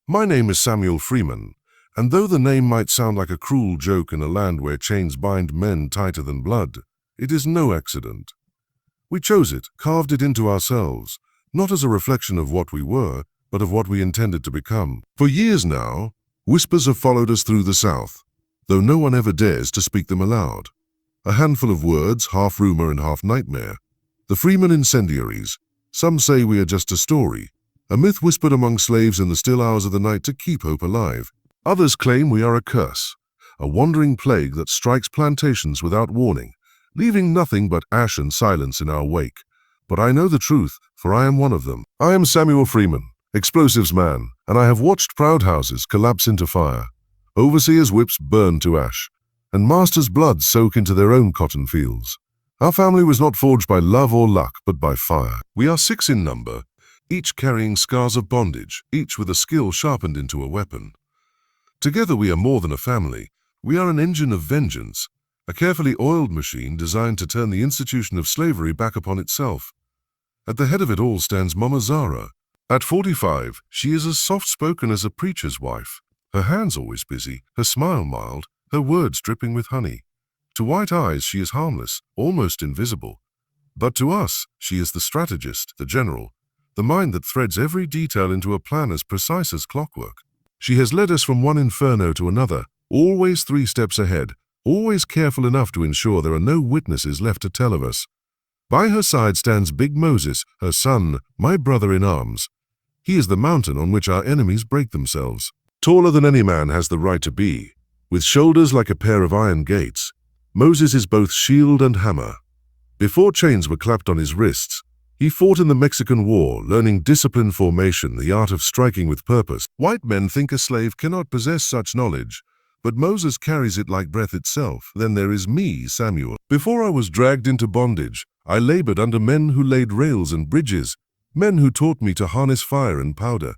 My name is Samuel Freeman, and though the name might sound like a cruel joke in a land where chains bind men tighter than blood, it is no accident. We chose it, carved it into ourselves, not as a reflection of what we were, but of what we intended to become. For years now, whispers have followed us through the South, though no one ever dares to speak them aloud. A handful of words, half rumor and half nightmare. The Freeman Incendiaries. Some say we are just a story, a myth whispered among slaves in the still hours of the night to keep hope alive. Others claim we are a curse, a wandering plague that strikes plantations without warning, leaving nothing but ash and silence in our wake. But I know the truth, for I am one of them. I am Samuel Freeman, explosives man, and I have watched proud houses collapse into fire, overseers' whips burn to ash, and masters' blood soak into their own cotton fields. Our family was not forged by love or luck, but by fire. We are 6 in number, each carrying scars of bondage, each with a skill sharpened into a weapon. Together we are more than a family. We are an engine of vengeance, a carefully oiled machine designed to turn the institution of slavery back upon itself. At the head of it all stands Mama Zara. At 45, she is as soft-spoken as a preacher's wife. Her hands always busy, her smile mild, her words dripping with honey. To white eyes she is harmless, almost invisible. But to us, she is the strategist, the general, the mind that threads every detail into a plan as precise as clockwork. She has led us from one inferno to another, always 3 steps ahead, always careful enough to ensure there are no witnesses left to tell of us. By her side stands Big Moses, her son, my brother in arms. He is the mountain on which our enemies break themselves. Taller than any man has the right to be, with shoulders like a pair of iron gates, Moses is both shield and hammer. Before chains were clapped on his wrists, he fought in the Mexican War, learning disciplined formation, the art of striking with purpose. White men think a slave cannot possess such knowledge, but Moses carries it like breath itself. Then there is me, Samuel. Before I was dragged into bondage, I labored under men who laid rails and bridges, men who taught me to harness fire and powder,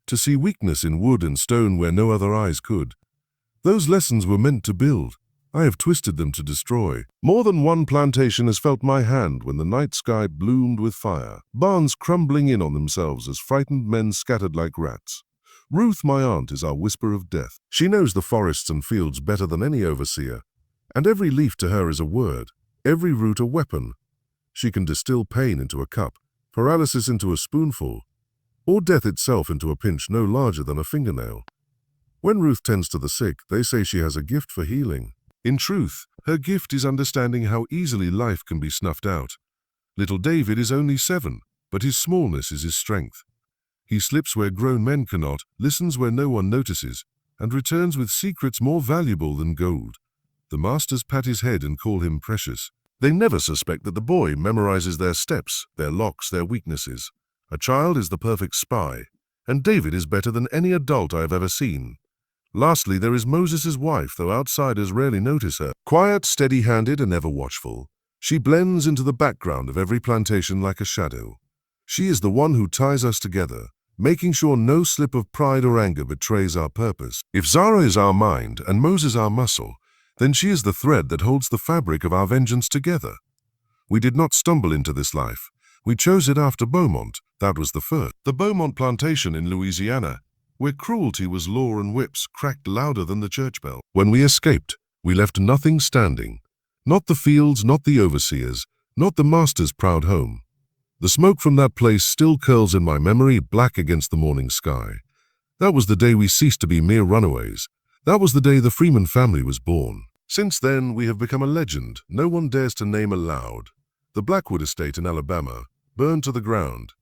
to see weakness in wood and stone where no other eyes could. Those lessons were meant to build. I have twisted them to destroy. More than one plantation has felt my hand when the night sky bloomed with fire, barns crumbling in on themselves as frightened men scattered like rats. Ruth, my aunt, is our whisper of death. She knows the forests and fields better than any overseer, and every leaf to her is a word, every root a weapon. She can distill pain into a cup, paralysis into a spoonful, or death itself into a pinch no larger than a fingernail. When Ruth tends to the sick, they say she has a gift for healing. In truth, her gift is understanding how easily life can be snuffed out. Little David is only 7, but his smallness is his strength. He slips where grown men cannot, listens where no one notices, and returns with secrets more valuable than gold. The masters pat his head and call him precious. They never suspect that the boy memorizes their steps, their locks, their weaknesses. A child is the perfect spy, and David is better than any adult I have ever seen. Lastly, there is Moses' wife, though outsiders rarely notice her. Quiet, steady-handed, and ever watchful, she blends into the background of every plantation like a shadow. She is the one who ties us together, making sure no slip of pride or anger betrays our purpose. If Zara is our mind and Moses our muscle, then she is the thread that holds the fabric of our vengeance together. We did not stumble into this life. We chose it after Beaumont. That was the first. The Beaumont plantation in Louisiana, where cruelty was law and whips cracked louder than the church bell. When we escaped, we left nothing standing. Not the fields, not the overseers, not the master's proud home. The smoke from that place still curls in my memory, black against the morning sky. That was the day we ceased to be mere runaways. That was the day the Freeman family was born. Since then, we have become a legend no one dares to name aloud. The Blackwood estate in Alabama, burned to the ground.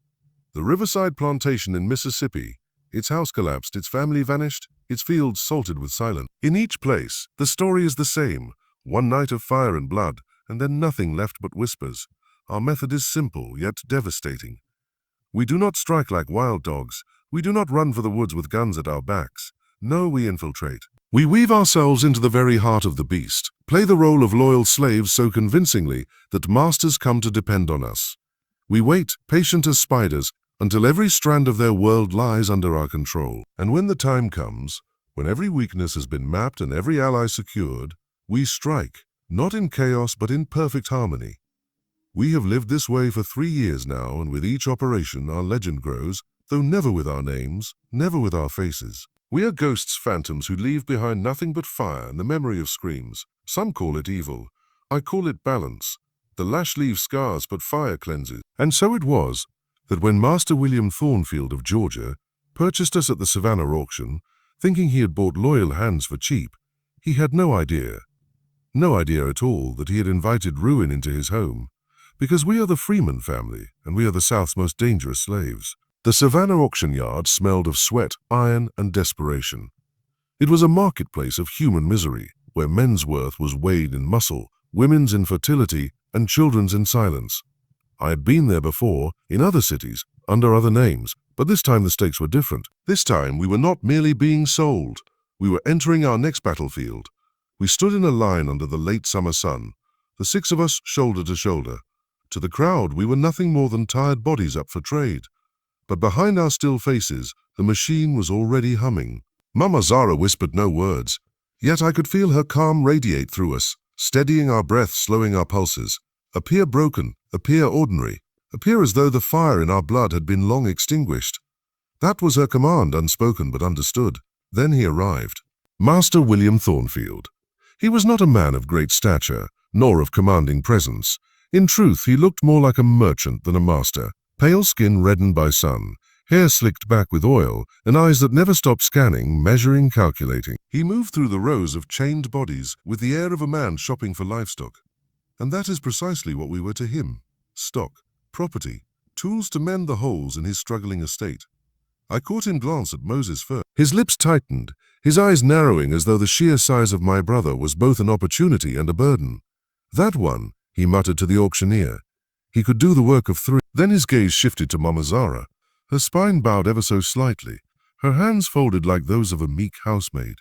The Riverside plantation in Mississippi, its house collapsed, its family vanished, its fields salted with silence. In each place, the story is the same. One night of fire and blood, and then nothing left but whispers. Our method is simple, yet devastating. We do not strike like wild dogs. We do not run for the woods with guns at our backs. No, we infiltrate. We weave ourselves into the very heart of the beast, play the role of loyal slaves so convincingly that masters come to depend on us. We wait, patient as spiders, until every strand of their world lies under our control. And when the time comes, when every weakness has been mapped and every ally secured, we strike, not in chaos but in perfect harmony. We have lived this way for 3 years now, and with each operation our legend grows, though never with our names, never with our faces. We are ghosts, phantoms who leave behind nothing but fire and the memory of screams. Some call it evil. I call it balance. The lash leaves scars, but fire cleanses. And so it was that when Master William Thornfield of Georgia purchased us at the Savannah auction, thinking he had bought loyal hands for cheap, he had no idea at all that he had invited ruin into his home, because we are the Freeman family, and we are the South's most dangerous slaves. The Savannah auction yard smelled of sweat, iron, and desperation. It was a marketplace of human misery, where men's worth was weighed in muscle, women's in fertility, and children's in silence. I had been there before, in other cities, under other names, but this time the stakes were different. This time we were not merely being sold. We were entering our next battlefield. We stood in a line under the late summer sun, the 6 of us shoulder to shoulder. To the crowd, we were nothing more than tired bodies up for trade. But behind our still faces, the machine was already humming. Mama Zara whispered no words, yet I could feel her calm radiate through us, steadying our breath, slowing our pulses. Appear broken, appear ordinary, appear as though the fire in our blood had been long extinguished. That was her command, unspoken but understood. Then he arrived. Master William Thornfield. He was not a man of great stature, nor of commanding presence. In truth, he looked more like a merchant than a master. Pale skin reddened by sun, hair slicked back with oil, and eyes that never stopped scanning, measuring, calculating. He moved through the rows of chained bodies with the air of a man shopping for livestock. And that is precisely what we were to him. Stock, property, tools to mend the holes in his struggling estate. I caught him glance at Moses first. His lips tightened, his eyes narrowing as though the sheer size of my brother was both an opportunity and a burden. That one, he muttered to the auctioneer. He could do the work of 3. Then his gaze shifted to Mama Zara. Her spine bowed ever so slightly, her hands folded like those of a meek housemaid.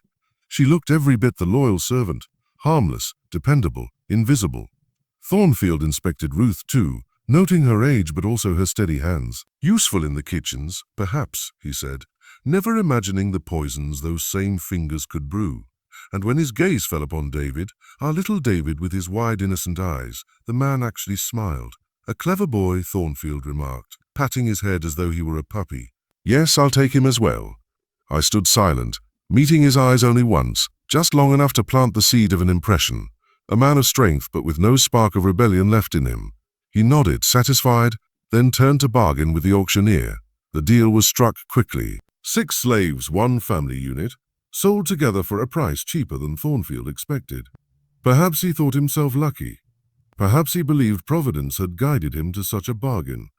She looked every bit the loyal servant, harmless, dependable, invisible. Thornfield inspected Ruth too, noting her age but also her steady hands. Useful in the kitchens, perhaps, he said, never imagining the poisons those same fingers could brew. And when his gaze fell upon David, our little David with his wide innocent eyes, the man actually smiled. A clever boy, Thornfield remarked, patting his head as though he were a puppy. Yes, I'll take him as well. I stood silent, meeting his eyes only once, just long enough to plant the seed of an impression. A man of strength but with no spark of rebellion left in him. He nodded, satisfied, then turned to bargain with the auctioneer. The deal was struck quickly. 6 slaves, 1 family unit, sold together for a price cheaper than Thornfield expected. Perhaps he thought himself lucky. Perhaps he believed Providence had guided him to such a bargain.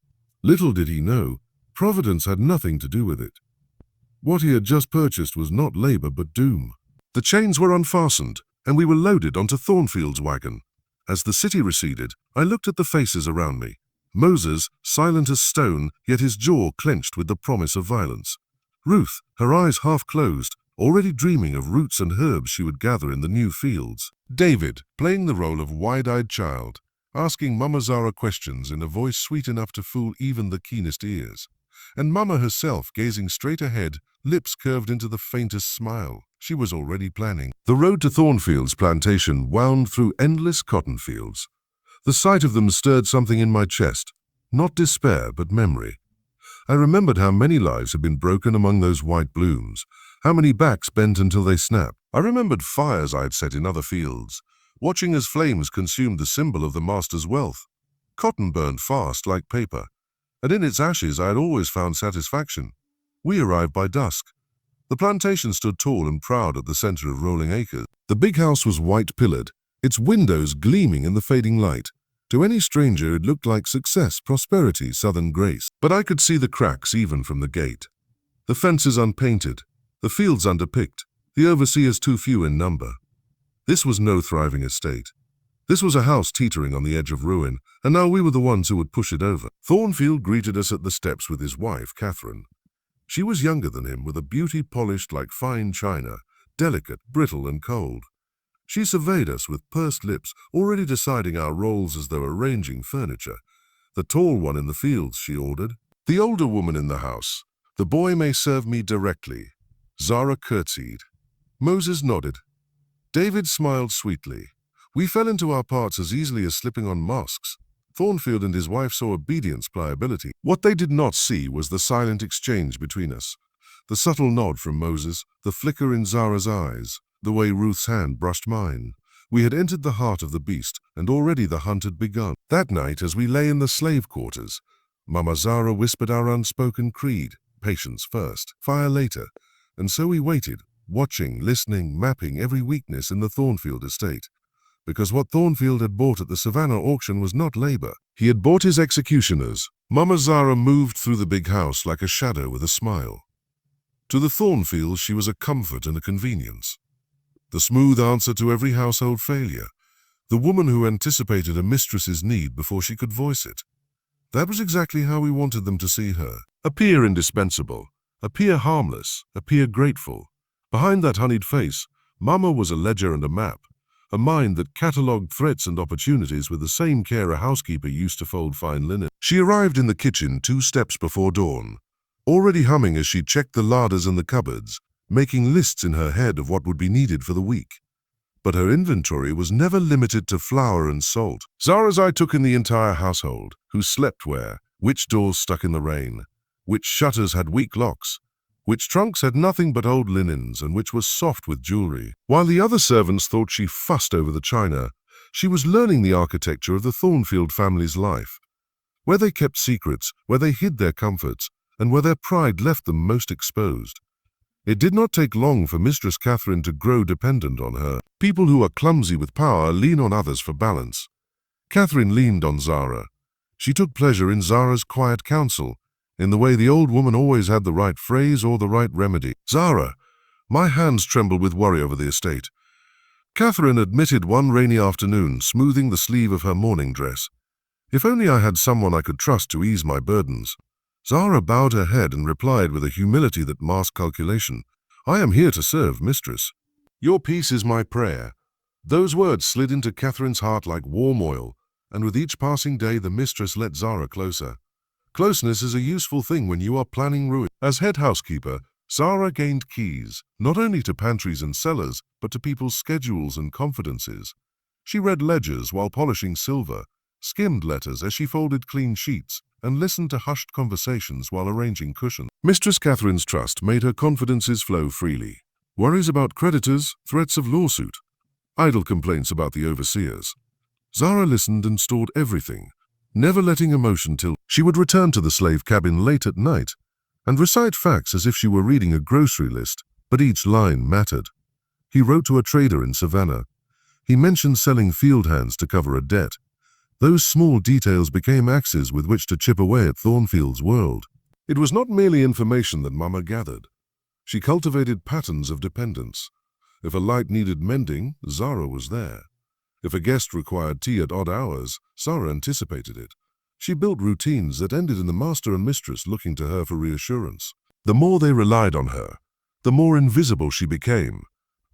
Little did he know, Providence had nothing to do with it. What he had just purchased was not labor but doom. The chains were unfastened, and we were loaded onto Thornfield's wagon. As the city receded, I looked at the faces around me. Moses, silent as stone, yet his jaw clenched with the promise of violence. Ruth, her eyes half closed, already dreaming of roots and herbs she would gather in the new fields. David, playing the role of wide-eyed child, asking Mama Zara questions in a voice sweet enough to fool even the keenest ears. And Mama herself gazing straight ahead, lips curved into the faintest smile. She was already planning. The road to Thornfield's plantation wound through endless cotton fields. The sight of them stirred something in my chest, not despair but memory. I remembered how many lives had been broken among those white blooms, how many backs bent until they snapped. I remembered fires I had set in other fields, watching as flames consumed the symbol of the master's wealth. Cotton burned fast like paper, and in its ashes I had always found satisfaction. We arrived by dusk. The plantation stood tall and proud at the center of rolling acres. The big house was white-pillared, its windows gleaming in the fading light. To any stranger it looked like success, prosperity, southern grace. But I could see the cracks even from the gate. The fences unpainted, the fields underpicked, the overseers too few in number. This was no thriving estate. This was a house teetering on the edge of ruin, and now we were the ones who would push it over. Thornfield greeted us at the steps with his wife, Catherine. She was younger than him, with a beauty polished like fine china, delicate, brittle, and cold. She surveyed us with pursed lips, already deciding our roles as though arranging furniture. The tall one in the fields, she ordered. The older woman in the house. The boy may serve me directly. Zara curtsied. Moses nodded. David smiled sweetly. We fell into our parts as easily as slipping on masks. Thornfield and his wife saw obedience, pliability. What they did not see was the silent exchange between us. The subtle nod from Moses, the flicker in Zara's eyes, the way Ruth's hand brushed mine. We had entered the heart of the beast, and already the hunt had begun. That night, as we lay in the slave quarters, Mama Zara whispered our unspoken creed: patience first, fire later. And so we waited, watching, listening, mapping every weakness in the Thornfield estate. Because what Thornfield had bought at the Savannah auction was not labor. He had bought his executioners. Mama Zara moved through the big house like a shadow with a smile. To the Thornfields, she was a comfort and a convenience. The smooth answer to every household failure. The woman who anticipated a mistress's need before she could voice it. That was exactly how we wanted them to see her. Appear indispensable, appear harmless, appear grateful. Behind that honeyed face, Mama was a ledger and a map, a mind that catalogued threats and opportunities with the same care a housekeeper used to fold fine linen. She arrived in the kitchen 2 steps before dawn, already humming as she checked the larders and the cupboards, making lists in her head of what would be needed for the week. But her inventory was never limited to flour and salt. Zara's eye took in the entire household: who slept where, which doors stuck in the rain, which shutters had weak locks, which trunks had nothing but old linens, and which was soft with jewelry. While the other servants thought she fussed over the china, she was learning the architecture of the Thornfield family's life, where they kept secrets, where they hid their comforts, and where their pride left them most exposed. It did not take long for Mistress Catherine to grow dependent on her. People who are clumsy with power lean on others for balance. Catherine leaned on Zara. She took pleasure in Zara's quiet counsel, in the way the old woman always had the right phrase or the right remedy. Zara, my hands trembled with worry over the estate. Catherine admitted one rainy afternoon, smoothing the sleeve of her morning dress. If only I had someone I could trust to ease my burdens. Zara bowed her head and replied with a humility that masked calculation. I am here to serve, mistress. Your peace is my prayer. Those words slid into Catherine's heart like warm oil, and with each passing day the mistress let Zara closer. Closeness is a useful thing when you are planning ruin. As head housekeeper, Zara gained keys, not only to pantries and cellars, but to people's schedules and confidences. She read ledgers while polishing silver, skimmed letters as she folded clean sheets, and listened to hushed conversations while arranging cushions. Mistress Catherine's trust made her confidences flow freely. Worries about creditors, threats of lawsuit, idle complaints about the overseers. Zara listened and stored everything, never letting emotion till she would return to the slave cabin late at night and recite facts as if she were reading a grocery list, but each line mattered. He wrote to a trader in Savannah. He mentioned selling field hands to cover a debt. Those small details became axes with which to chip away at Thornfield's world. It was not merely information that Mama gathered. She cultivated patterns of dependence. If a light needed mending, Zara was there. If a guest required tea at odd hours, Zara anticipated it. She built routines that ended in the master and mistress looking to her for reassurance. The more they relied on her, the more invisible she became,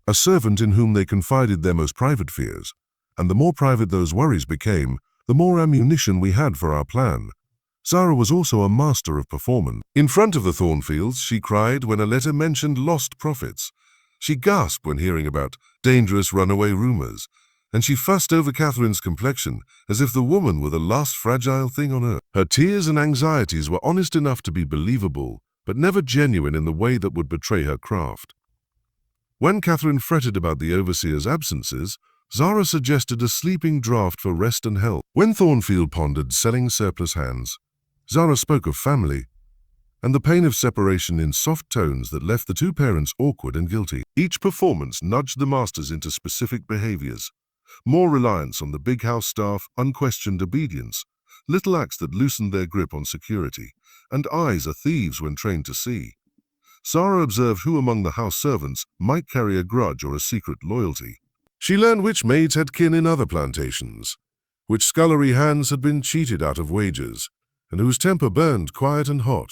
a servant in whom they confided their most private fears. And the more private those worries became, the more ammunition we had for our plan. Zara was also a master of performance. In front of the Thornfields, she cried when a letter mentioned lost profits. She gasped when hearing about dangerous runaway rumors, and she fussed over Catherine's complexion as if the woman were the last fragile thing on earth. Her tears and anxieties were honest enough to be believable, but never genuine in the way that would betray her craft. When Catherine fretted about the overseer's absences, Zara suggested a sleeping draught for rest and health. When Thornfield pondered selling surplus hands, Zara spoke of family and the pain of separation in soft tones that left the two parents awkward and guilty. Each performance nudged the masters into specific behaviors. More reliance on the big house staff, unquestioned obedience, little acts that loosened their grip on security, and eyes are thieves when trained to see. Zara observed who among the house servants might carry a grudge or a secret loyalty. She learned which maids had kin in other plantations, which scullery hands had been cheated out of wages, and whose temper burned quiet and hot.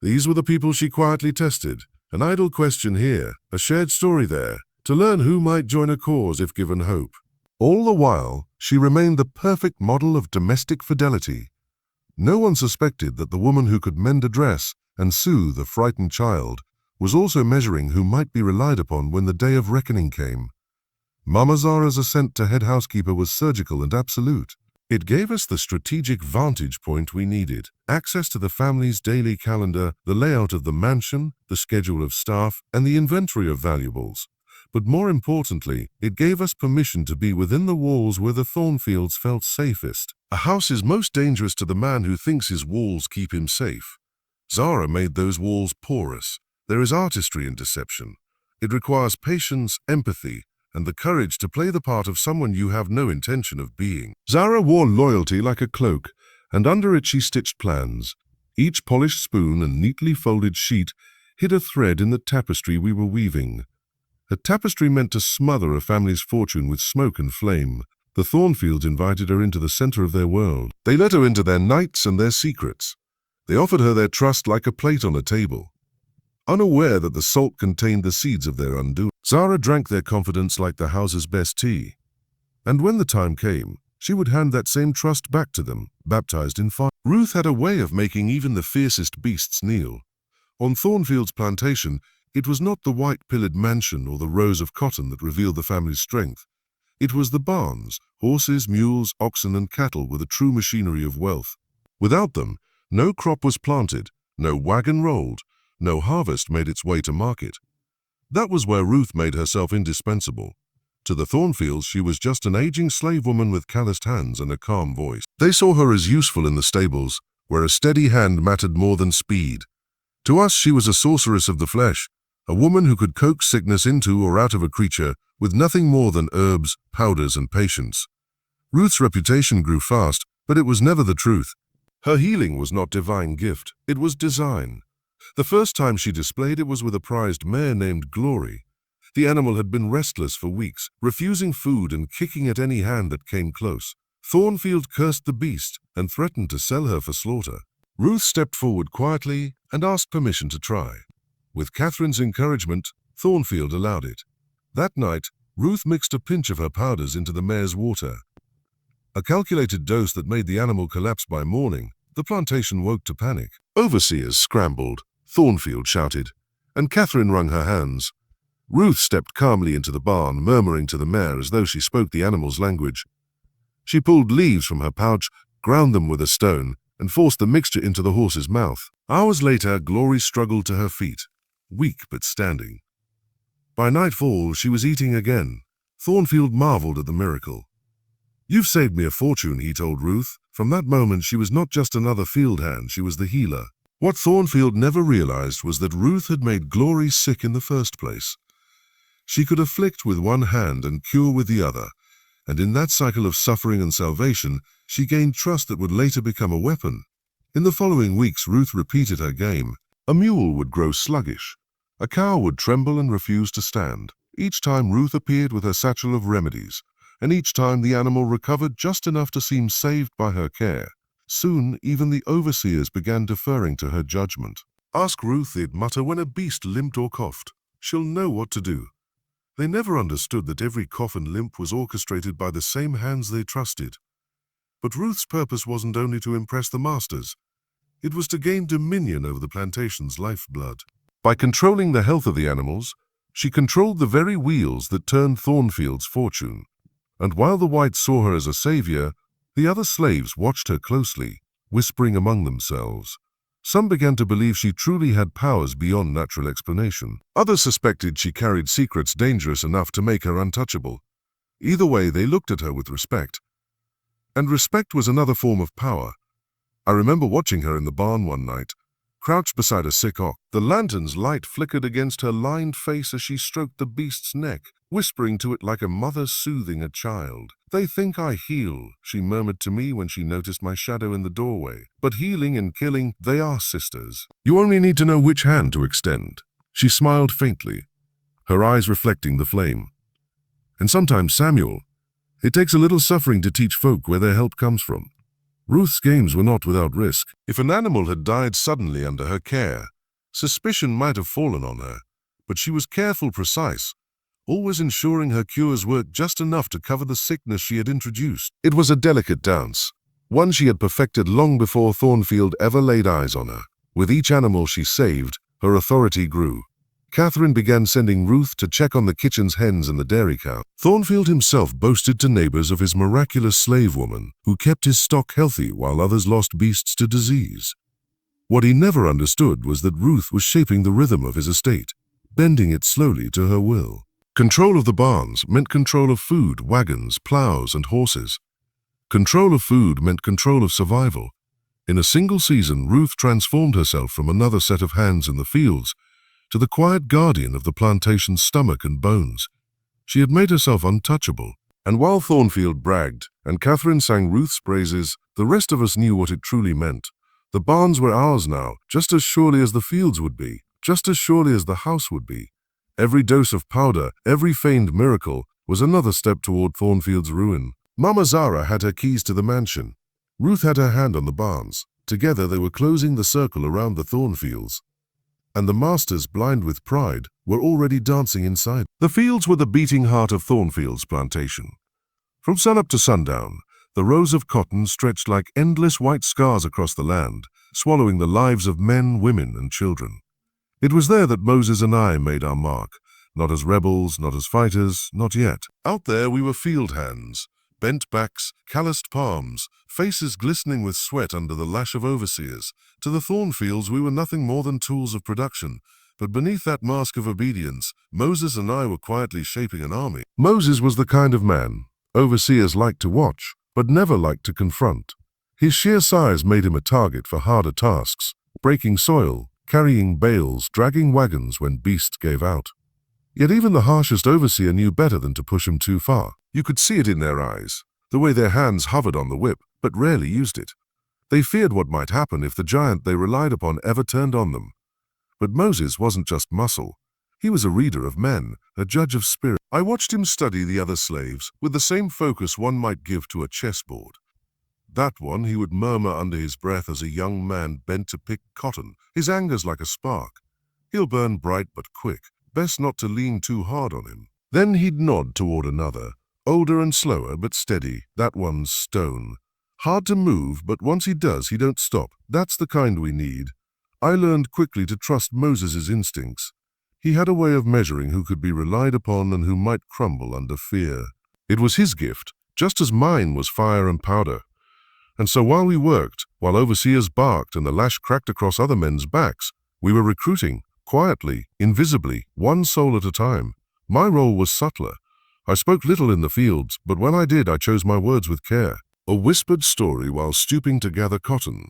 These were the people she quietly tested, an idle question here, a shared story there, to learn who might join a cause if given hope. All the while, she remained the perfect model of domestic fidelity. No one suspected that the woman who could mend a dress and soothe a frightened child was also measuring who might be relied upon when the day of reckoning came. Mama Zara's ascent to head housekeeper was surgical and absolute. It gave us the strategic vantage point we needed: access to the family's daily calendar, the layout of the mansion, the schedule of staff, and the inventory of valuables. But more importantly, it gave us permission to be within the walls where the Thornfields felt safest. A house is most dangerous to the man who thinks his walls keep him safe. Zara made those walls porous. There is artistry in deception. It requires patience, empathy, and the courage to play the part of someone you have no intention of being. Zara wore loyalty like a cloak, and under it she stitched plans. Each polished spoon and neatly folded sheet hid a thread in the tapestry we were weaving. A tapestry meant to smother a family's fortune with smoke and flame. The Thornfields invited her into the center of their world. They let her into their nights and their secrets. They offered her their trust like a plate on a table, unaware that the salt contained the seeds of their undoing. Zara drank their confidence like the house's best tea. And when the time came, she would hand that same trust back to them, baptized in fire. Ruth had a way of making even the fiercest beasts kneel. On Thornfield's plantation, it was not the white-pillared mansion or the rows of cotton that revealed the family's strength. It was the barns. Horses, mules, oxen, and cattle were the true machinery of wealth. Without them, no crop was planted, no wagon rolled, no harvest made its way to market. That was where Ruth made herself indispensable. To the Thornfields, she was just an aging slave woman with calloused hands and a calm voice. They saw her as useful in the stables, where a steady hand mattered more than speed. To us, she was a sorceress of the flesh, a woman who could coax sickness into or out of a creature with nothing more than herbs, powders, and patience. Ruth's reputation grew fast, but it was never the truth. Her healing was not divine gift, it was design. The first time she displayed it was with a prized mare named Glory. The animal had been restless for weeks, refusing food and kicking at any hand that came close. Thornfield cursed the beast and threatened to sell her for slaughter. Ruth stepped forward quietly and asked permission to try. With Catherine's encouragement, Thornfield allowed it. That night, Ruth mixed a pinch of her powders into the mare's water. A calculated dose that made the animal collapse by morning. The plantation woke to panic. Overseers scrambled, Thornfield shouted, and Catherine wrung her hands. Ruth stepped calmly into the barn, murmuring to the mare as though she spoke the animal's language. She pulled leaves from her pouch, ground them with a stone, and forced the mixture into the horse's mouth. Hours later, Glory struggled to her feet, weak but standing. By nightfall, she was eating again. Thornfield marveled at the miracle. "You've saved me a fortune," he told Ruth. From that moment, she was not just another field hand, she was the healer. What Thornfield never realized was that Ruth had made Glory sick in the first place. She could afflict with one hand and cure with the other, and in that cycle of suffering and salvation, she gained trust that would later become a weapon. In the following weeks, Ruth repeated her game. A mule would grow sluggish. A cow would tremble and refuse to stand. Each time Ruth appeared with her satchel of remedies, and each time the animal recovered just enough to seem saved by her care. Soon, even the overseers began deferring to her judgment. "Ask Ruth," they'd mutter, "when a beast limped or coughed. She'll know what to do." They never understood that every cough and limp was orchestrated by the same hands they trusted. But Ruth's purpose wasn't only to impress the masters. It was to gain dominion over the plantation's lifeblood. By controlling the health of the animals, she controlled the very wheels that turned Thornfield's fortune. And while the whites saw her as a savior, the other slaves watched her closely, whispering among themselves. Some began to believe she truly had powers beyond natural explanation. Others suspected she carried secrets dangerous enough to make her untouchable. Either way, they looked at her with respect. And respect was another form of power. I remember watching her in the barn one night, crouched beside a sick ox. The lantern's light flickered against her lined face as she stroked the beast's neck, whispering to it like a mother soothing a child. "They think I heal," she murmured to me when she noticed my shadow in the doorway. "But healing and killing, they are sisters. You only need to know which hand to extend." She smiled faintly, her eyes reflecting the flame. "And sometimes, Samuel, it takes a little suffering to teach folk where their help comes from." Ruth's games were not without risk. If an animal had died suddenly under her care, suspicion might have fallen on her. But she was careful, precise, always ensuring her cures worked just enough to cover the sickness she had introduced. It was a delicate dance, one she had perfected long before Thornfield ever laid eyes on her. With each animal she saved, her authority grew. Catherine began sending Ruth to check on the kitchen's hens and the dairy cow. Thornfield himself boasted to neighbors of his miraculous slave woman, who kept his stock healthy while others lost beasts to disease. What he never understood was that Ruth was shaping the rhythm of his estate, bending it slowly to her will. Control of the barns meant control of food, wagons, plows, and horses. Control of food meant control of survival. In a single season, Ruth transformed herself from another set of hands in the fields to the quiet guardian of the plantation's stomach and bones. She had made herself untouchable. And while Thornfield bragged and Catherine sang Ruth's praises, the rest of us knew what it truly meant. The barns were ours now, just as surely as the fields would be, just as surely as the house would be. Every dose of powder, every feigned miracle, was another step toward Thornfield's ruin. Mama Zara had her keys to the mansion. Ruth had her hand on the barns. Together they were closing the circle around the Thornfields. And the masters, blind with pride, were already dancing inside. The fields were the beating heart of Thornfield's plantation. From sunup to sundown, the rows of cotton stretched like endless white scars across the land, swallowing the lives of men, women, and children. It was there that Moses and I made our mark, not as rebels, not as fighters, not yet. Out there we were field hands, bent backs, calloused palms, faces glistening with sweat under the lash of overseers. To the Thornfields we were nothing more than tools of production, but beneath that mask of obedience, Moses and I were quietly shaping an army. Moses was the kind of man overseers liked to watch, but never liked to confront. His sheer size made him a target for harder tasks, breaking soil, carrying bales, dragging wagons when beasts gave out. Yet even the harshest overseer knew better than to push him too far. You could see it in their eyes, the way their hands hovered on the whip, but rarely used it. They feared what might happen if the giant they relied upon ever turned on them. But Moses wasn't just muscle. He was a reader of men, a judge of spirit. I watched him study the other slaves with the same focus one might give to a chessboard. That one he would murmur under his breath as a young man bent to pick cotton. His anger's like a spark. He'll burn bright but quick. Best not to lean too hard on him. Then he'd nod toward another, older and slower but steady. That one's stone. Hard to move, but once he does, he don't stop. That's the kind we need. I learned quickly to trust Moses's instincts. He had a way of measuring who could be relied upon and who might crumble under fear. It was his gift, just as mine was fire and powder. And so while we worked, while overseers barked and the lash cracked across other men's backs, we were recruiting, quietly, invisibly, one soul at a time. My role was subtler. I spoke little in the fields, but when I did, I chose my words with care. A whispered story while stooping to gather cotton.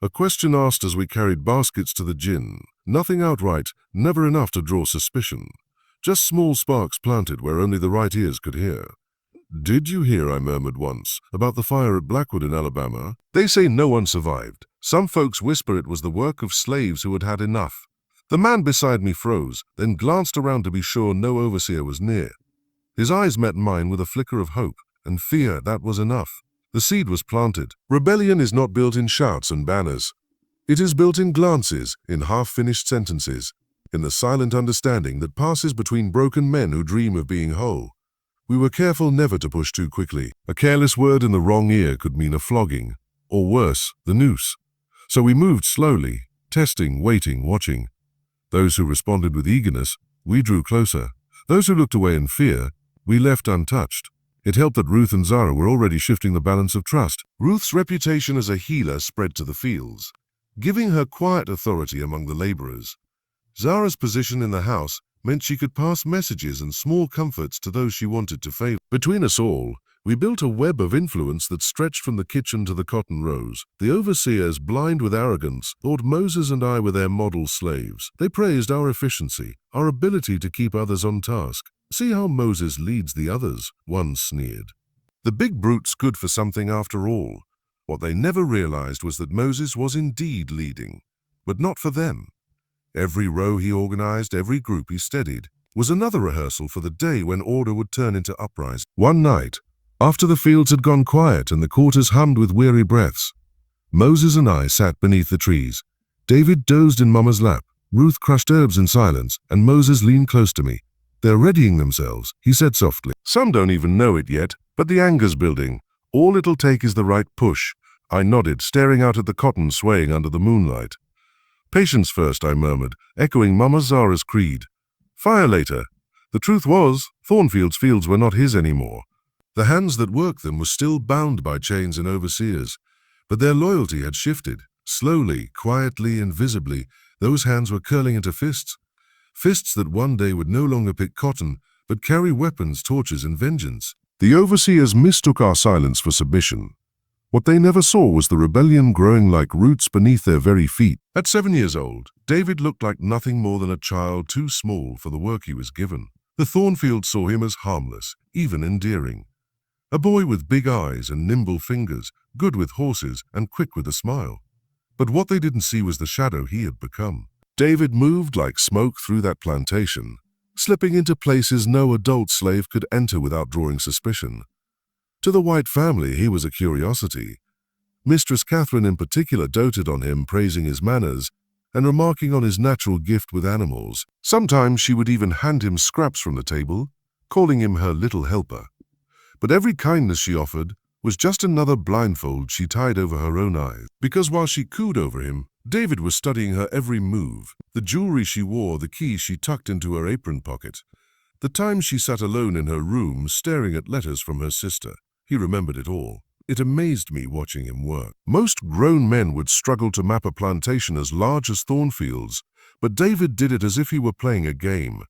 A question asked as we carried baskets to the gin. Nothing outright, never enough to draw suspicion. Just small sparks planted where only the right ears could hear. "Did you hear," I murmured once, "about the fire at Blackwood in Alabama? They say no one survived. Some folks whisper it was the work of slaves who had had enough." The man beside me froze, then glanced around to be sure no overseer was near. His eyes met mine with a flicker of hope, and fear. That was enough. The seed was planted. Rebellion is not built in shouts and banners. It is built in glances, in half-finished sentences, in the silent understanding that passes between broken men who dream of being whole. We were careful never to push too quickly. A careless word in the wrong ear could mean a flogging, or worse, the noose. So we moved slowly, testing, waiting, watching. Those who responded with eagerness, we drew closer. Those who looked away in fear, we left untouched. It helped that Ruth and Zara were already shifting the balance of trust. Ruth's reputation as a healer spread to the fields, giving her quiet authority among the laborers. Zara's position in the house meant she could pass messages and small comforts to those she wanted to favor. Between us all, we built a web of influence that stretched from the kitchen to the cotton rows. The overseers, blind with arrogance, thought Moses and I were their model slaves. They praised our efficiency, our ability to keep others on task. "See how Moses leads the others," one sneered. The big brute's good for something after all. What they never realized was that Moses was indeed leading, but not for them. Every row he organized, every group he steadied, was another rehearsal for the day when order would turn into uprising. One night, after the fields had gone quiet and the quarters hummed with weary breaths, Moses and I sat beneath the trees. David dozed in Mama's lap, Ruth crushed herbs in silence, and Moses leaned close to me. "They're readying themselves," he said softly. "Some don't even know it yet, but the anger's building. All it'll take is the right push." I nodded, staring out at the cotton swaying under the moonlight. Patience first, I murmured, echoing Mama Zara's creed. Fire later. The truth was, Thornfield's fields were not his anymore. The hands that worked them were still bound by chains and overseers, but their loyalty had shifted. Slowly, quietly, and visibly, those hands were curling into fists. Fists that one day would no longer pick cotton, but carry weapons, torches, and vengeance. The overseers mistook our silence for submission. What they never saw was the rebellion growing like roots beneath their very feet. At 7 years old, David looked like nothing more than a child too small for the work he was given. The Thornfield saw him as harmless, even endearing. A boy with big eyes and nimble fingers, good with horses and quick with a smile. But what they didn't see was the shadow he had become. David moved like smoke through that plantation, slipping into places no adult slave could enter without drawing suspicion. To the white family, he was a curiosity. Mistress Catherine in particular doted on him, praising his manners and remarking on his natural gift with animals. Sometimes she would even hand him scraps from the table, calling him her little helper. But every kindness she offered was just another blindfold she tied over her own eyes. Because while she cooed over him, David was studying her every move, the jewelry she wore, the keys she tucked into her apron pocket, the times she sat alone in her room staring at letters from her sister. He remembered it all. It amazed me watching him work. Most grown men would struggle to map a plantation as large as Thornfield's, but David did it as if he were playing a game.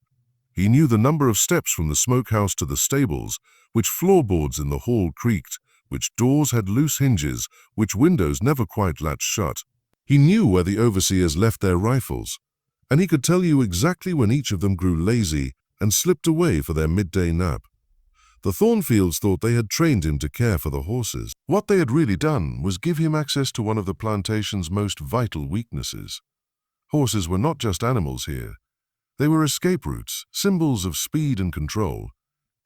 He knew the number of steps from the smokehouse to the stables, which floorboards in the hall creaked, which doors had loose hinges, which windows never quite latched shut. He knew where the overseers left their rifles, and he could tell you exactly when each of them grew lazy and slipped away for their midday nap. The Thornfields thought they had trained him to care for the horses. What they had really done was give him access to one of the plantation's most vital weaknesses. Horses were not just animals here. They were escape routes, symbols of speed and control.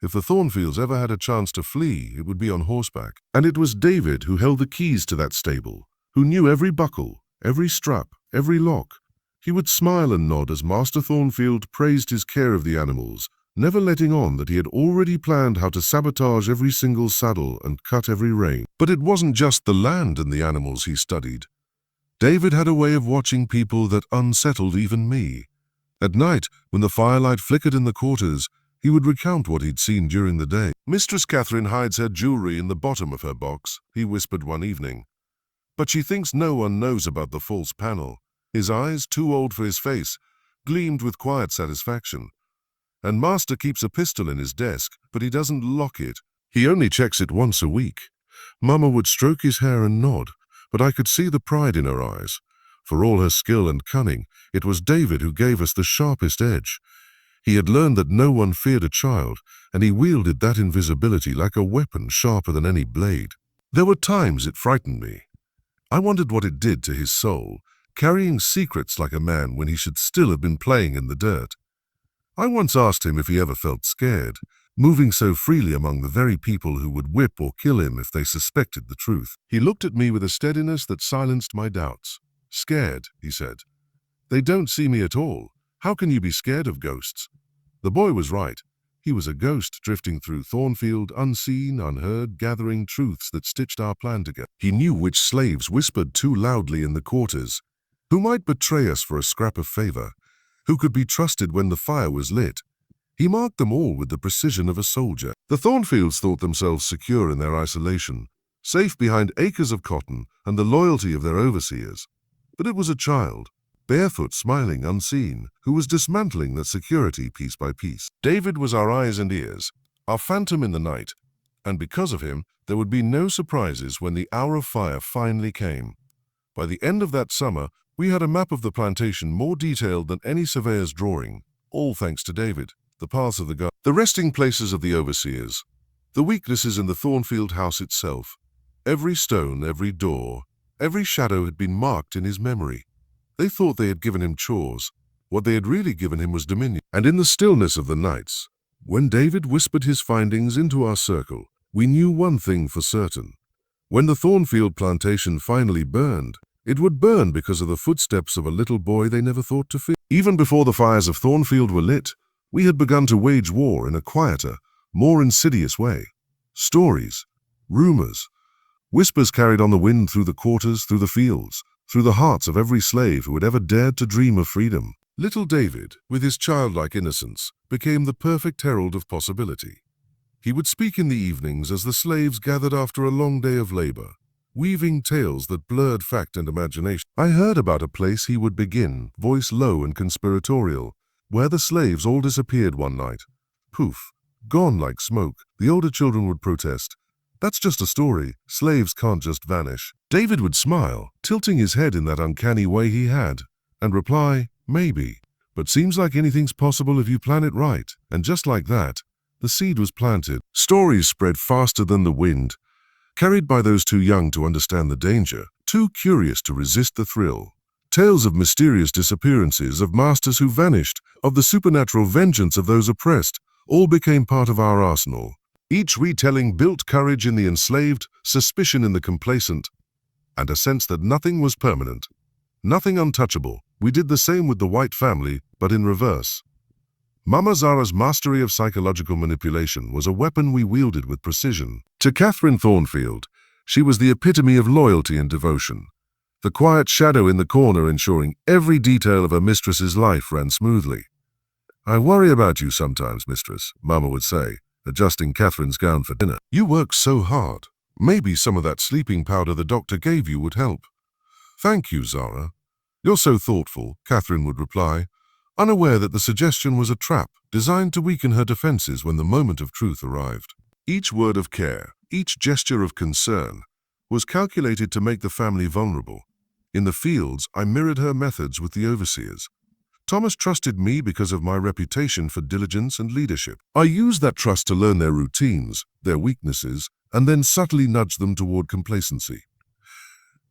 If the Thornfields ever had a chance to flee, it would be on horseback. And it was David who held the keys to that stable, who knew every buckle, every strap, every lock. He would smile and nod as Master Thornfield praised his care of the animals, never letting on that he had already planned how to sabotage every single saddle and cut every rein. But it wasn't just the land and the animals he studied. David had a way of watching people that unsettled even me. At night, when the firelight flickered in the quarters, he would recount what he'd seen during the day. Mistress Catherine hides her jewelry in the bottom of her box, he whispered one evening. But she thinks no one knows about the false panel. His eyes, too old for his face, gleamed with quiet satisfaction. And Master keeps a pistol in his desk, but he doesn't lock it. He only checks it once a week. Mama would stroke his hair and nod, but I could see the pride in her eyes. For all her skill and cunning, it was David who gave us the sharpest edge. He had learned that no one feared a child, and he wielded that invisibility like a weapon sharper than any blade. There were times it frightened me. I wondered what it did to his soul, carrying secrets like a man when he should still have been playing in the dirt. I once asked him if he ever felt scared, moving so freely among the very people who would whip or kill him if they suspected the truth. He looked at me with a steadiness that silenced my doubts. Scared, he said. They don't see me at all. How can you be scared of ghosts? The boy was right. He was a ghost drifting through Thornfield, unseen, unheard, gathering truths that stitched our plan together. He knew which slaves whispered too loudly in the quarters, who might betray us for a scrap of favor, who could be trusted when the fire was lit. He marked them all with the precision of a soldier. The Thornfields thought themselves secure in their isolation, safe behind acres of cotton and the loyalty of their overseers. But it was a child, barefoot, smiling, unseen, who was dismantling that security piece by piece. David was our eyes and ears, our phantom in the night, and because of him, there would be no surprises when the hour of fire finally came. By the end of that summer, we had a map of the plantation more detailed than any surveyor's drawing, all thanks to David, the paths of the guard, the resting places of the overseers, the weaknesses in the Thornfield house itself. Every stone, every door, every shadow had been marked in his memory. They thought they had given him chores. What they had really given him was dominion. And in the stillness of the nights, when David whispered his findings into our circle, we knew one thing for certain. When the Thornfield plantation finally burned, it would burn because of the footsteps of a little boy they never thought to fear. Even before the fires of Thornfield were lit, we had begun to wage war in a quieter, more insidious way. Stories, rumors, whispers carried on the wind through the quarters, through the fields, through the hearts of every slave who had ever dared to dream of freedom. Little David, with his childlike innocence, became the perfect herald of possibility. He would speak in the evenings as the slaves gathered after a long day of labor, weaving tales that blurred fact and imagination. I heard about a place, he would begin, voice low and conspiratorial, where the slaves all disappeared one night. Poof, gone like smoke. The older children would protest. That's just a story. Slaves can't just vanish. David would smile, tilting his head in that uncanny way he had, and reply, maybe. But seems like anything's possible if you plan it right. And just like that, the seed was planted. Stories spread faster than the wind, carried by those too young to understand the danger, too curious to resist the thrill. Tales of mysterious disappearances, of masters who vanished, of the supernatural vengeance of those oppressed, all became part of our arsenal. Each retelling built courage in the enslaved, suspicion in the complacent, and a sense that nothing was permanent, nothing untouchable. We did the same with the white family, but in reverse. Mama Zara's mastery of psychological manipulation was a weapon we wielded with precision. To Catherine Thornfield, she was the epitome of loyalty and devotion, the quiet shadow in the corner ensuring every detail of her mistress's life ran smoothly. I worry about you sometimes, mistress, Mama would say, adjusting Catherine's gown for dinner. You work so hard. Maybe some of that sleeping powder the doctor gave you would help. Thank you, Zara. You're so thoughtful, Catherine would reply, unaware that the suggestion was a trap designed to weaken her defenses when the moment of truth arrived. Each word of care, each gesture of concern, was calculated to make the family vulnerable. In the fields, I mirrored her methods with the overseers. Thomas trusted me because of my reputation for diligence and leadership. I used that trust to learn their routines, their weaknesses, and then subtly nudge them toward complacency.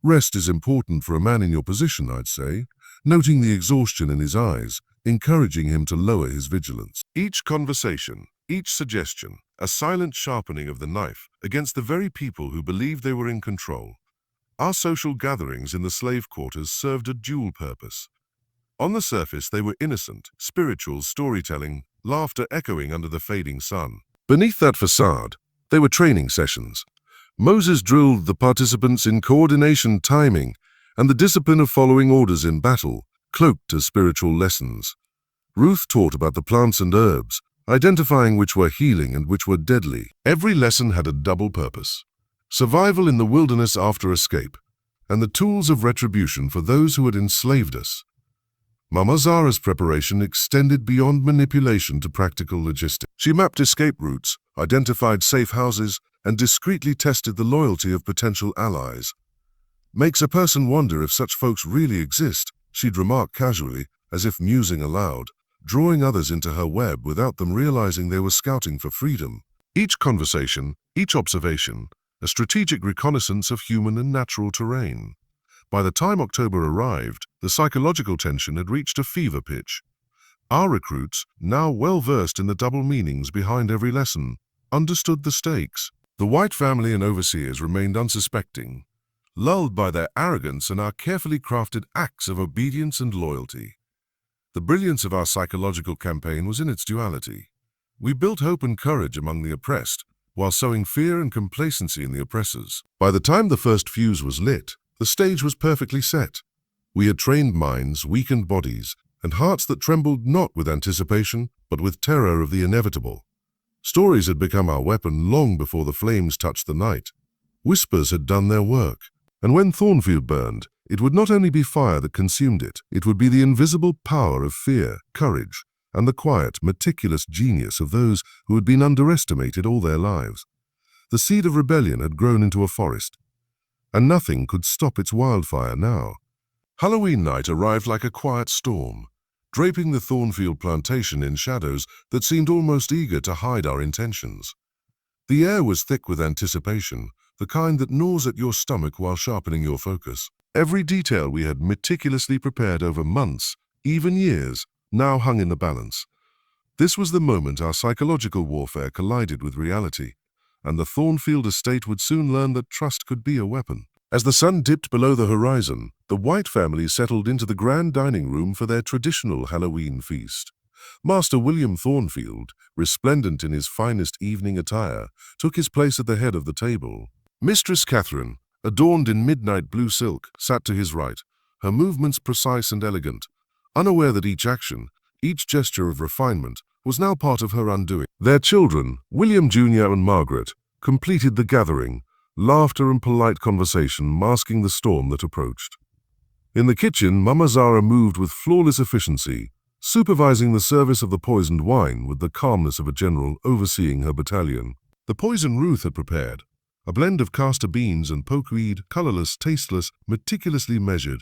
Rest is important for a man in your position, I'd say, noting the exhaustion in his eyes, encouraging him to lower his vigilance. Each conversation, each suggestion, a silent sharpening of the knife against the very people who believed they were in control. Our social gatherings in the slave quarters served a dual purpose. On the surface, they were innocent, spiritual storytelling, laughter echoing under the fading sun. Beneath that facade, they were training sessions. Moses drilled the participants in coordination, timing, and the discipline of following orders in battle, cloaked as spiritual lessons. Ruth taught about the plants and herbs, identifying which were healing and which were deadly. Every lesson had a double purpose: survival in the wilderness after escape, and the tools of retribution for those who had enslaved us. Mama Zara's preparation extended beyond manipulation to practical logistics. She mapped escape routes, identified safe houses, and discreetly tested the loyalty of potential allies. Makes a person wonder if such folks really exist, she'd remark casually, as if musing aloud, drawing others into her web without them realizing they were scouting for freedom. Each conversation, each observation, a strategic reconnaissance of human and natural terrain. By the time October arrived, the psychological tension had reached a fever pitch. Our recruits, now well versed in the double meanings behind every lesson, understood the stakes. The white family and overseers remained unsuspecting, lulled by their arrogance and our carefully crafted acts of obedience and loyalty. The brilliance of our psychological campaign was in its duality. We built hope and courage among the oppressed, while sowing fear and complacency in the oppressors. By the time the first fuse was lit, the stage was perfectly set. We had trained minds, weakened bodies, and hearts that trembled not with anticipation, but with terror of the inevitable. Stories had become our weapon long before the flames touched the night. Whispers had done their work, and when Thornfield burned, it would not only be fire that consumed it, it would be the invisible power of fear, courage, and the quiet, meticulous genius of those who had been underestimated all their lives. The seed of rebellion had grown into a forest, and nothing could stop its wildfire now. Halloween night arrived like a quiet storm, draping the Thornfield plantation in shadows that seemed almost eager to hide our intentions. The air was thick with anticipation, the kind that gnaws at your stomach while sharpening your focus. Every detail we had meticulously prepared over months, even years, now hung in the balance. This was the moment our psychological warfare collided with reality, and the Thornfield estate would soon learn that trust could be a weapon. As the sun dipped below the horizon, the White family settled into the grand dining room for their traditional Halloween feast. Master William Thornfield, resplendent in his finest evening attire, took his place at the head of the table. Mistress Catherine, adorned in midnight blue silk, sat to his right, her movements precise and elegant, unaware that each action, each gesture of refinement, was now part of her undoing. Their children, William Jr. and Margaret, completed the gathering, laughter and polite conversation masking the storm that approached. In the kitchen, Mama Zara moved with flawless efficiency, supervising the service of the poisoned wine with the calmness of a general overseeing her battalion. The poison Ruth had prepared, a blend of castor beans and pokeweed, colorless, tasteless, meticulously measured,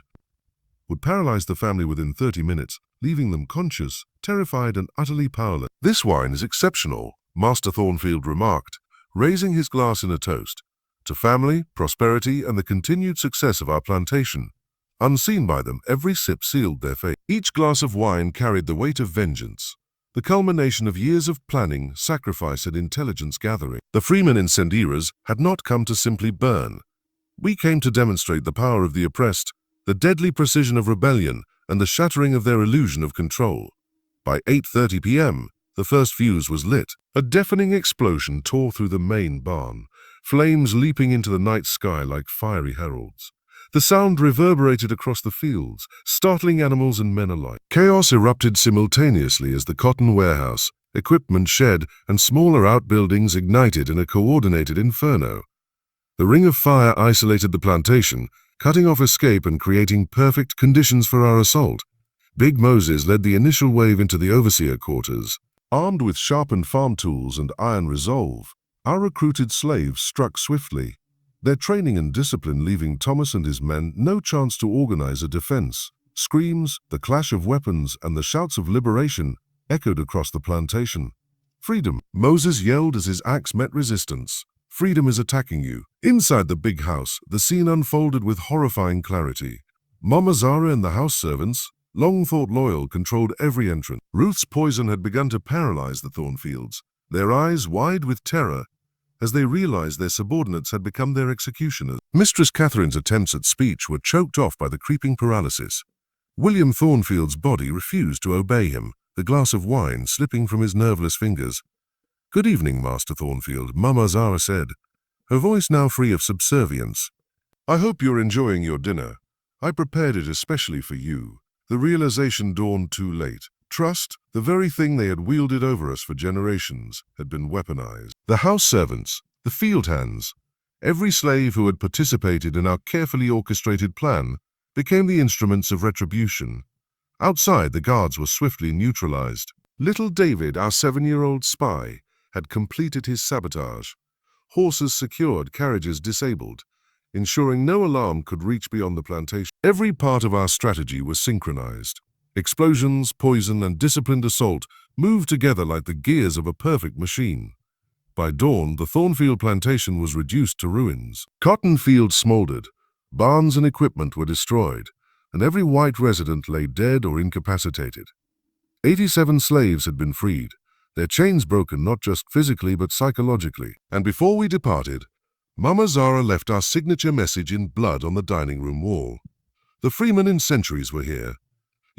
would paralyze the family within 30 minutes, leaving them conscious, terrified, and utterly powerless. "This wine is exceptional," Master Thornfield remarked, raising his glass in a toast, "to family, prosperity, and the continued success of our plantation." Unseen by them, every sip sealed their fate. Each glass of wine carried the weight of vengeance, the culmination of years of planning, sacrifice, and intelligence gathering. The Freeman Incendiaries had not come to simply burn. We came to demonstrate the power of the oppressed, the deadly precision of rebellion, and the shattering of their illusion of control. By 8:30 p.m., the first fuse was lit. A deafening explosion tore through the main barn, flames leaping into the night sky like fiery heralds. The sound reverberated across the fields, startling animals and men alike. Chaos erupted simultaneously as the cotton warehouse, equipment shed, and smaller outbuildings ignited in a coordinated inferno. The ring of fire isolated the plantation, cutting off escape and creating perfect conditions for our assault. Big Moses led the initial wave into the overseer quarters. Armed with sharpened farm tools and iron resolve, our recruited slaves struck swiftly, their training and discipline leaving Thomas and his men no chance to organize a defense. Screams, the clash of weapons, and the shouts of liberation echoed across the plantation. "Freedom!" Moses yelled as his axe met resistance. "Freedom is attacking you." Inside the big house, the scene unfolded with horrifying clarity. Mama Zara and the house servants, long thought loyal, controlled every entrance. Ruth's poison had begun to paralyze the Thornfields, their eyes wide with terror as they realized their subordinates had become their executioners. Mistress Catherine's attempts at speech were choked off by the creeping paralysis. William Thornfield's body refused to obey him, the glass of wine slipping from his nerveless fingers. "Good evening, Master Thornfield," Mama Zara said, her voice now free of subservience. "I hope you're enjoying your dinner. I prepared it especially for you." The realization dawned too late. Trust, the very thing they had wielded over us for generations, had been weaponized. The house servants, the field hands, every slave who had participated in our carefully orchestrated plan became the instruments of retribution. Outside, the guards were swiftly neutralized. Little David, our 7-year-old spy, had completed his sabotage. Horses secured, carriages disabled, ensuring no alarm could reach beyond the plantation. Every part of our strategy was synchronized. Explosions, poison, and disciplined assault moved together like the gears of a perfect machine. By dawn, the Thornfield plantation was reduced to ruins. Cotton fields smoldered, barns and equipment were destroyed, and every white resident lay dead or incapacitated. 87 slaves had been freed, their chains broken not just physically but psychologically. And before we departed, Mama Zara left our signature message in blood on the dining room wall. "The Freeman Incendiaries were here.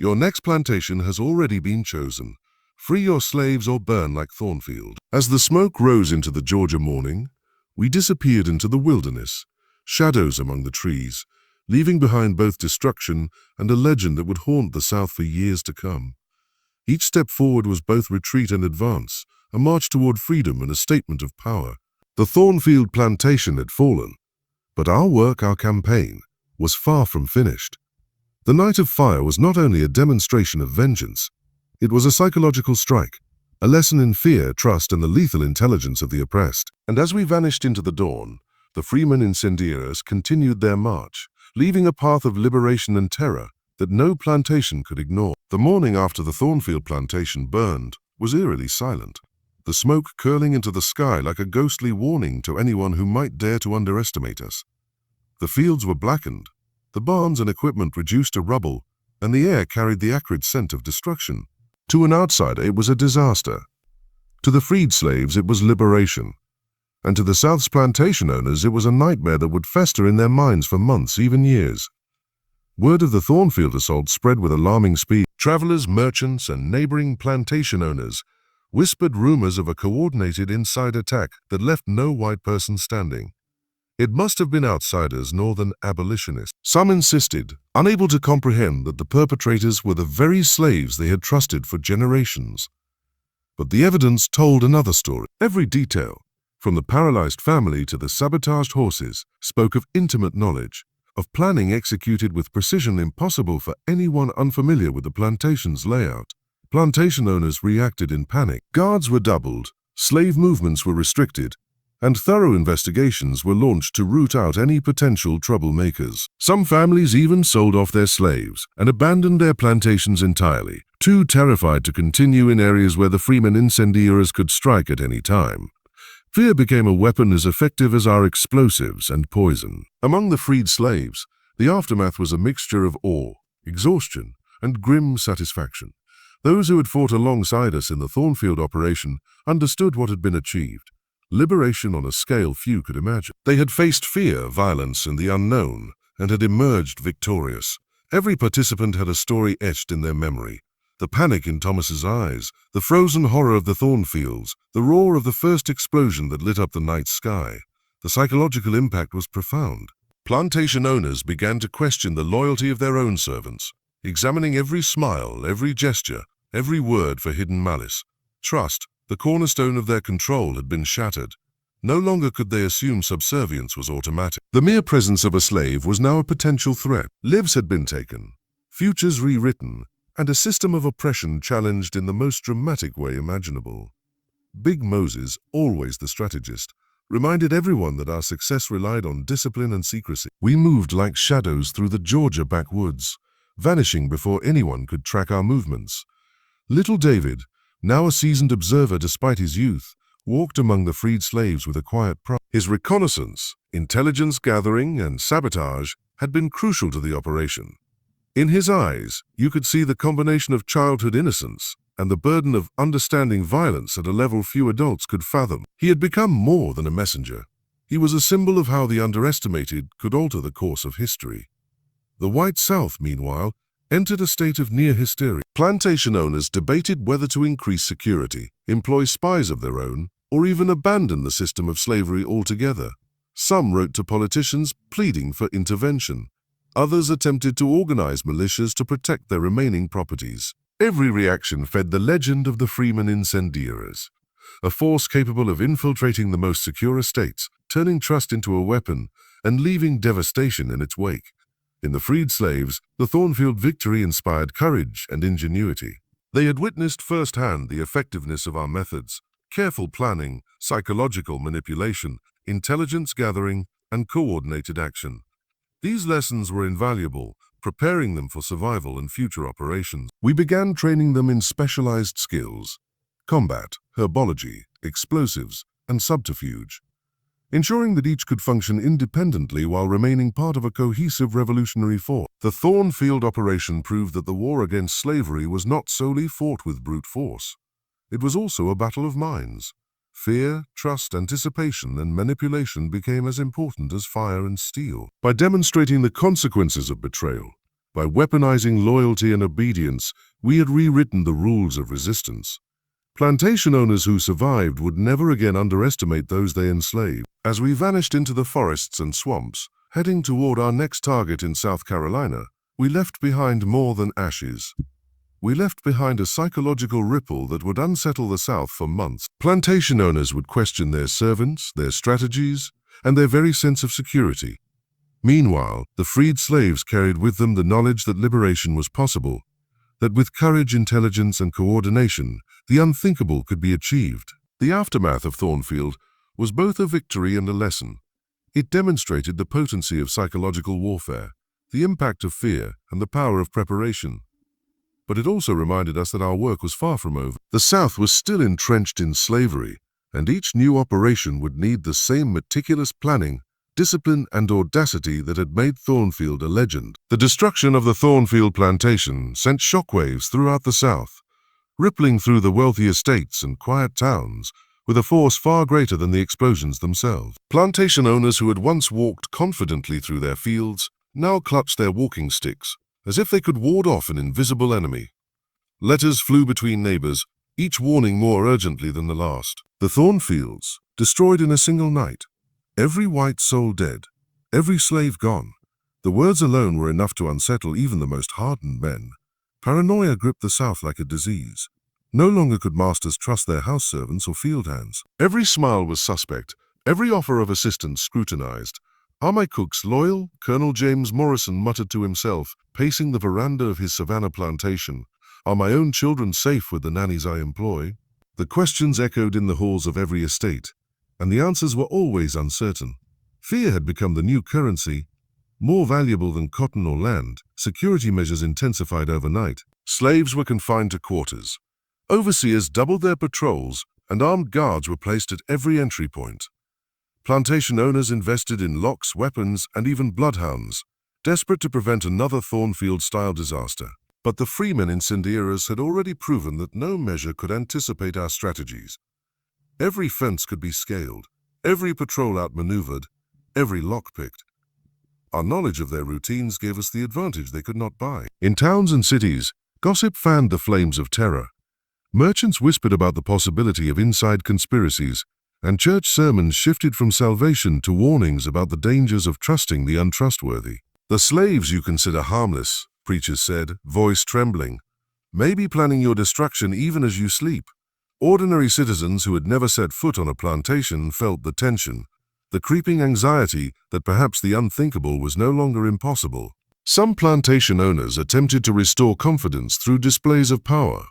Your next plantation has already been chosen. Free your slaves or burn like Thornfield." As the smoke rose into the Georgia morning, we disappeared into the wilderness, shadows among the trees, leaving behind both destruction and a legend that would haunt the South for years to come. Each step forward was both retreat and advance, a march toward freedom and a statement of power. The Thornfield plantation had fallen, but our work, our campaign, was far from finished. The Night of Fire was not only a demonstration of vengeance, it was a psychological strike, a lesson in fear, trust, and the lethal intelligence of the oppressed. And as we vanished into the dawn, the Freeman Incendiaries continued their march, leaving a path of liberation and terror that no plantation could ignore. The morning after the Thornfield plantation burned was eerily silent, the smoke curling into the sky like a ghostly warning to anyone who might dare to underestimate us. The fields were blackened, the barns and equipment reduced to rubble, and the air carried the acrid scent of destruction. To an outsider, it was a disaster. To the freed slaves, it was liberation. And to the South's plantation owners, it was a nightmare that would fester in their minds for months, even years. Word of the Thornfield assault spread with alarming speed. Travelers, merchants, and neighboring plantation owners whispered rumors of a coordinated inside attack that left no white person standing. It must have been outsiders, northern abolitionists. Some insisted, unable to comprehend that the perpetrators were the very slaves they had trusted for generations. But the evidence told another story. Every detail, from the paralyzed family to the sabotaged horses, spoke of intimate knowledge, of planning executed with precision impossible for anyone unfamiliar with the plantation's layout. Plantation owners reacted in panic. Guards were doubled, slave movements were restricted, and thorough investigations were launched to root out any potential troublemakers. Some families even sold off their slaves and abandoned their plantations entirely, too terrified to continue in areas where the Freeman Incendiaries could strike at any time. Fear became a weapon as effective as our explosives and poison. Among the freed slaves, the aftermath was a mixture of awe, exhaustion, and grim satisfaction. Those who had fought alongside us in the Thornfield operation understood what had been achieved. Liberation on a scale few could imagine. They had faced fear, violence, and the unknown, and had emerged victorious. Every participant had a story etched in their memory. The panic in Thomas's eyes, the frozen horror of the Thornfields, the roar of the first explosion that lit up the night sky. The psychological impact was profound. Plantation owners began to question the loyalty of their own servants, examining every smile, every gesture, every word for hidden malice. Trust, the cornerstone of their control, had been shattered. No longer could they assume subservience was automatic. The mere presence of a slave was now a potential threat. Lives had been taken, futures rewritten, and a system of oppression challenged in the most dramatic way imaginable. Big Moses, always the strategist, reminded everyone that our success relied on discipline and secrecy. We moved like shadows through the Georgia backwoods, vanishing before anyone could track our movements. Little David, now a seasoned observer despite his youth, walked among the freed slaves with a quiet pride. His reconnaissance, intelligence gathering, and sabotage had been crucial to the operation. In his eyes, you could see the combination of childhood innocence and the burden of understanding violence at a level few adults could fathom. He had become more than a messenger. He was a symbol of how the underestimated could alter the course of history. The white South, meanwhile, entered a state of near hysteria. Plantation owners debated whether to increase security, employ spies of their own, or even abandon the system of slavery altogether. Some wrote to politicians pleading for intervention. Others attempted to organize militias to protect their remaining properties. Every reaction fed the legend of the Freeman Incendiaries, a force capable of infiltrating the most secure estates, turning trust into a weapon, and leaving devastation in its wake. In the freed slaves, the Thornfield victory inspired courage and ingenuity. They had witnessed firsthand the effectiveness of our methods: careful planning, psychological manipulation, intelligence gathering, and coordinated action. These lessons were invaluable, preparing them for survival and future operations. We began training them in specialized skills: combat, herbology, explosives, and subterfuge, ensuring that each could function independently while remaining part of a cohesive revolutionary force. The Thornfield operation proved that the war against slavery was not solely fought with brute force. It was also a battle of minds. Fear, trust, anticipation, and manipulation became as important as fire and steel. By demonstrating the consequences of betrayal, by weaponizing loyalty and obedience, we had rewritten the rules of resistance. Plantation owners who survived would never again underestimate those they enslaved. As we vanished into the forests and swamps, heading toward our next target in South Carolina, we left behind more than ashes. We left behind a psychological ripple that would unsettle the South for months. Plantation owners would question their servants, their strategies, and their very sense of security. Meanwhile, the freed slaves carried with them the knowledge that liberation was possible, that with courage, intelligence, and coordination, the unthinkable could be achieved. The aftermath of Thornfield was both a victory and a lesson. It demonstrated the potency of psychological warfare, the impact of fear, and the power of preparation. But it also reminded us that our work was far from over. The South was still entrenched in slavery, and each new operation would need the same meticulous planning, discipline, and audacity that had made Thornfield a legend. The destruction of the Thornfield plantation sent shockwaves throughout the South, rippling through the wealthy estates and quiet towns with a force far greater than the explosions themselves. Plantation owners who had once walked confidently through their fields now clutched their walking sticks, as if they could ward off an invisible enemy. Letters flew between neighbors, each warning more urgently than the last. The Thornfields, destroyed in a single night, Every white soul dead, every slave gone. The words alone were enough to unsettle even the most hardened men. Paranoia gripped the South like a disease. No longer could masters trust their house servants or field hands. Every smile was suspect, every offer of assistance scrutinized. "Are my cooks loyal?" Colonel James Morrison muttered to himself, pacing the veranda of his Savannah plantation. "Are my own children safe with the nannies I employ?" The questions echoed in the halls of every estate, and the answers were always uncertain. Fear had become the new currency, more valuable than cotton or land. Security measures intensified overnight. Slaves were confined to quarters. Overseers doubled their patrols, and armed guards were placed at every entry point. Plantation owners invested in locks, weapons, and even bloodhounds, desperate to prevent another Thornfield-style disaster. But the Freeman Incendiaries had already proven that no measure could anticipate our strategies. Every fence could be scaled, every patrol outmaneuvered, every lock picked. Our knowledge of their routines gave us the advantage they could not buy. In towns and cities, gossip fanned the flames of terror. Merchants whispered about the possibility of inside conspiracies, and church sermons shifted from salvation to warnings about the dangers of trusting the untrustworthy. "The slaves you consider harmless," preachers said, voice trembling, "may be planning your destruction even as you sleep." Ordinary citizens who had never set foot on a plantation felt the tension, the creeping anxiety that perhaps the unthinkable was no longer impossible. Some plantation owners attempted to restore confidence through displays of power,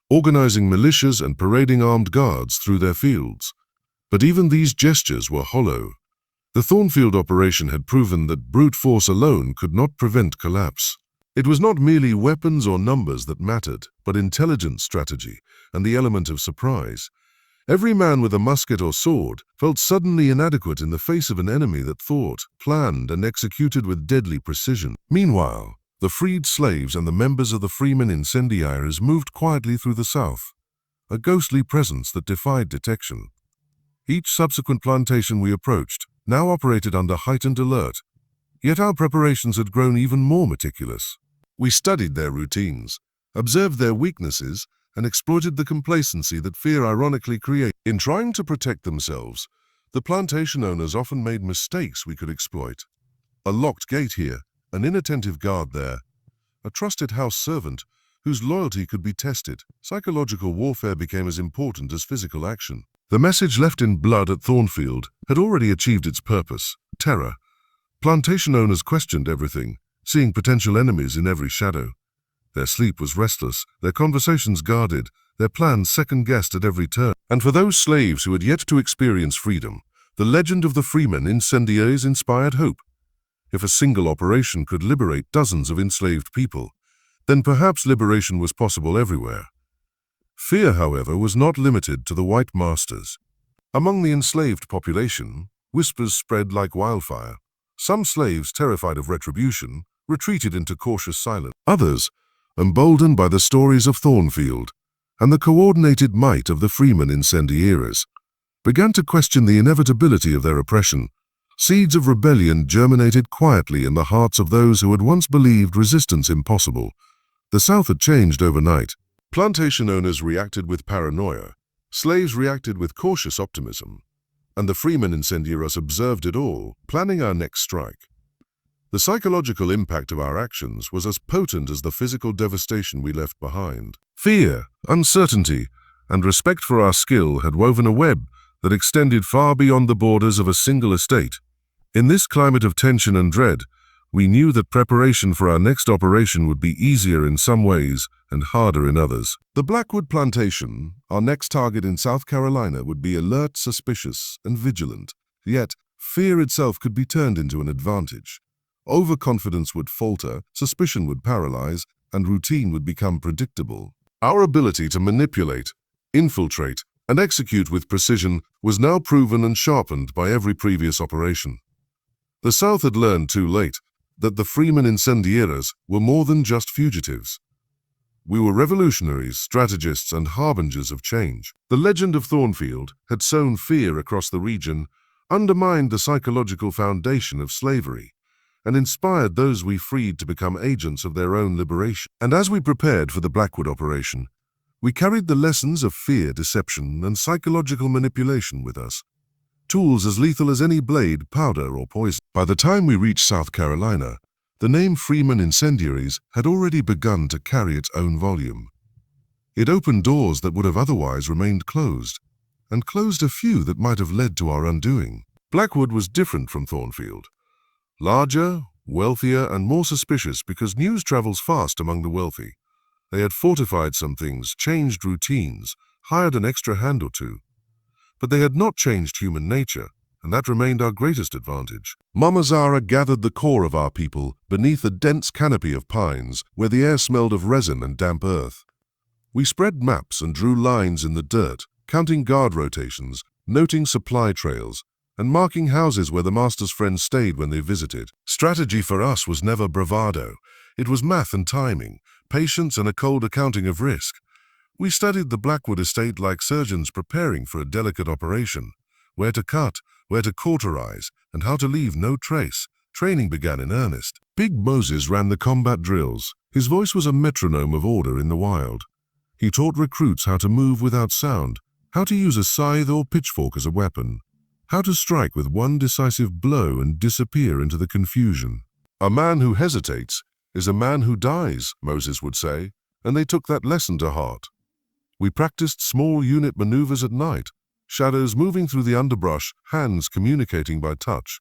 organizing militias and parading armed guards through their fields. But even these gestures were hollow. The Thornfield operation had proven that brute force alone could not prevent collapse. It was not merely weapons or numbers that mattered, but intelligence, strategy, and the element of surprise. Every man with a musket or sword felt suddenly inadequate in the face of an enemy that thought, planned, and executed with deadly precision. Meanwhile, the freed slaves and the members of the Freeman Incendiaries moved quietly through the South, a ghostly presence that defied detection. Each subsequent plantation we approached now operated under heightened alert, yet our preparations had grown even more meticulous. We studied their routines, observed their weaknesses, and exploited the complacency that fear ironically creates. In trying to protect themselves, the plantation owners often made mistakes we could exploit. A locked gate here, an inattentive guard there, a trusted house servant whose loyalty could be tested. Psychological warfare became as important as physical action. The message left in blood at Thornfield had already achieved its purpose: terror. Plantation owners questioned everything, seeing potential enemies in every shadow. Their sleep was restless, their conversations guarded, their plans second-guessed at every turn. And for those slaves who had yet to experience freedom, the legend of the Freeman Incendiaries inspired hope. If a single operation could liberate dozens of enslaved people, then perhaps liberation was possible everywhere. Fear, however, was not limited to the white masters. Among the enslaved population, whispers spread like wildfire. Some slaves, terrified of retribution, retreated into cautious silence. Others, emboldened by the stories of Thornfield and the coordinated might of the Freeman Incendiaries, began to question the inevitability of their oppression. Seeds of rebellion germinated quietly in the hearts of those who had once believed resistance impossible. The South had changed overnight. Plantation owners reacted with paranoia, slaves reacted with cautious optimism, and the Freeman Incendiaries observed it all, planning our next strike. The psychological impact of our actions was as potent as the physical devastation we left behind. Fear, uncertainty, and respect for our skill had woven a web that extended far beyond the borders of a single estate. In this climate of tension and dread, we knew that preparation for our next operation would be easier in some ways and harder in others. The Blackwood Plantation, our next target in South Carolina, would be alert, suspicious, and vigilant. Yet, fear itself could be turned into an advantage. Overconfidence would falter, suspicion would paralyze, and routine would become predictable. Our ability to manipulate, infiltrate, and execute with precision was now proven and sharpened by every previous operation. The South had learned too late that the Freeman Incendiaries were more than just fugitives. We were revolutionaries, strategists, and harbingers of change. The legend of Thornfield had sown fear across the region, undermined the psychological foundation of slavery, and inspired those we freed to become agents of their own liberation. And as we prepared for the Blackwood operation, we carried the lessons of fear, deception, and psychological manipulation with us. tools as lethal as any blade, powder, or poison. By the time we reached South Carolina, the name Freeman Incendiaries had already begun to carry its own volume. It opened doors that would have otherwise remained closed, and closed a few that might have led to our undoing. Blackwood was different from Thornfield. Larger, wealthier, and more suspicious because news travels fast among the wealthy. They had fortified some things, changed routines, hired an extra hand or two. But they had not changed human nature, and that remained our greatest advantage. Mama Zara gathered the core of our people beneath a dense canopy of pines where the air smelled of resin and damp earth. We spread maps and drew lines in the dirt, counting guard rotations, noting supply trails, and marking houses where the master's friends stayed when they visited. Strategy for us was never bravado. It was math and timing, patience and a cold accounting of risk. We studied the Blackwood estate like surgeons preparing for a delicate operation. Where to cut, where to cauterize, and how to leave no trace. Training began in earnest. Big Moses ran the combat drills. His voice was a metronome of order in the wild. He taught recruits how to move without sound, how to use a scythe or pitchfork as a weapon, how to strike with one decisive blow and disappear into the confusion. A man who hesitates is a man who dies, Moses would say, and they took that lesson to heart. We practiced small unit maneuvers at night, shadows moving through the underbrush, hands communicating by touch.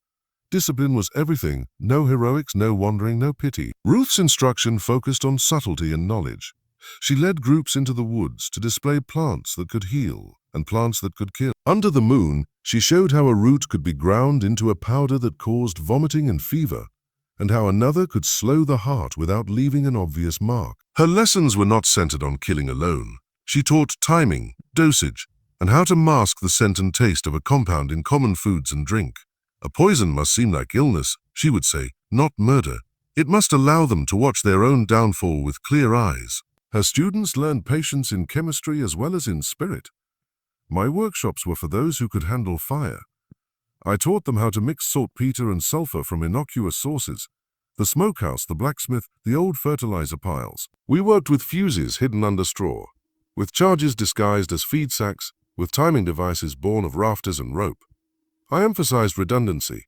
Discipline was everything, no heroics, no wandering, no pity. Ruth's instruction focused on subtlety and knowledge. She led groups into the woods to display plants that could heal and plants that could kill. Under the moon, she showed how a root could be ground into a powder that caused vomiting and fever, and how another could slow the heart without leaving an obvious mark. Her lessons were not centered on killing alone. She taught timing, dosage, and how to mask the scent and taste of a compound in common foods and drink. A poison must seem like illness, she would say, not murder. It must allow them to watch their own downfall with clear eyes. Her students learned patience in chemistry as well as in spirit. My workshops were for those who could handle fire. I taught them how to mix saltpeter and sulfur from innocuous sources. The smokehouse, the blacksmith, the old fertilizer piles. We worked with fuses hidden under straw, with charges disguised as feed sacks, with timing devices born of rafters and rope. I emphasized redundancy,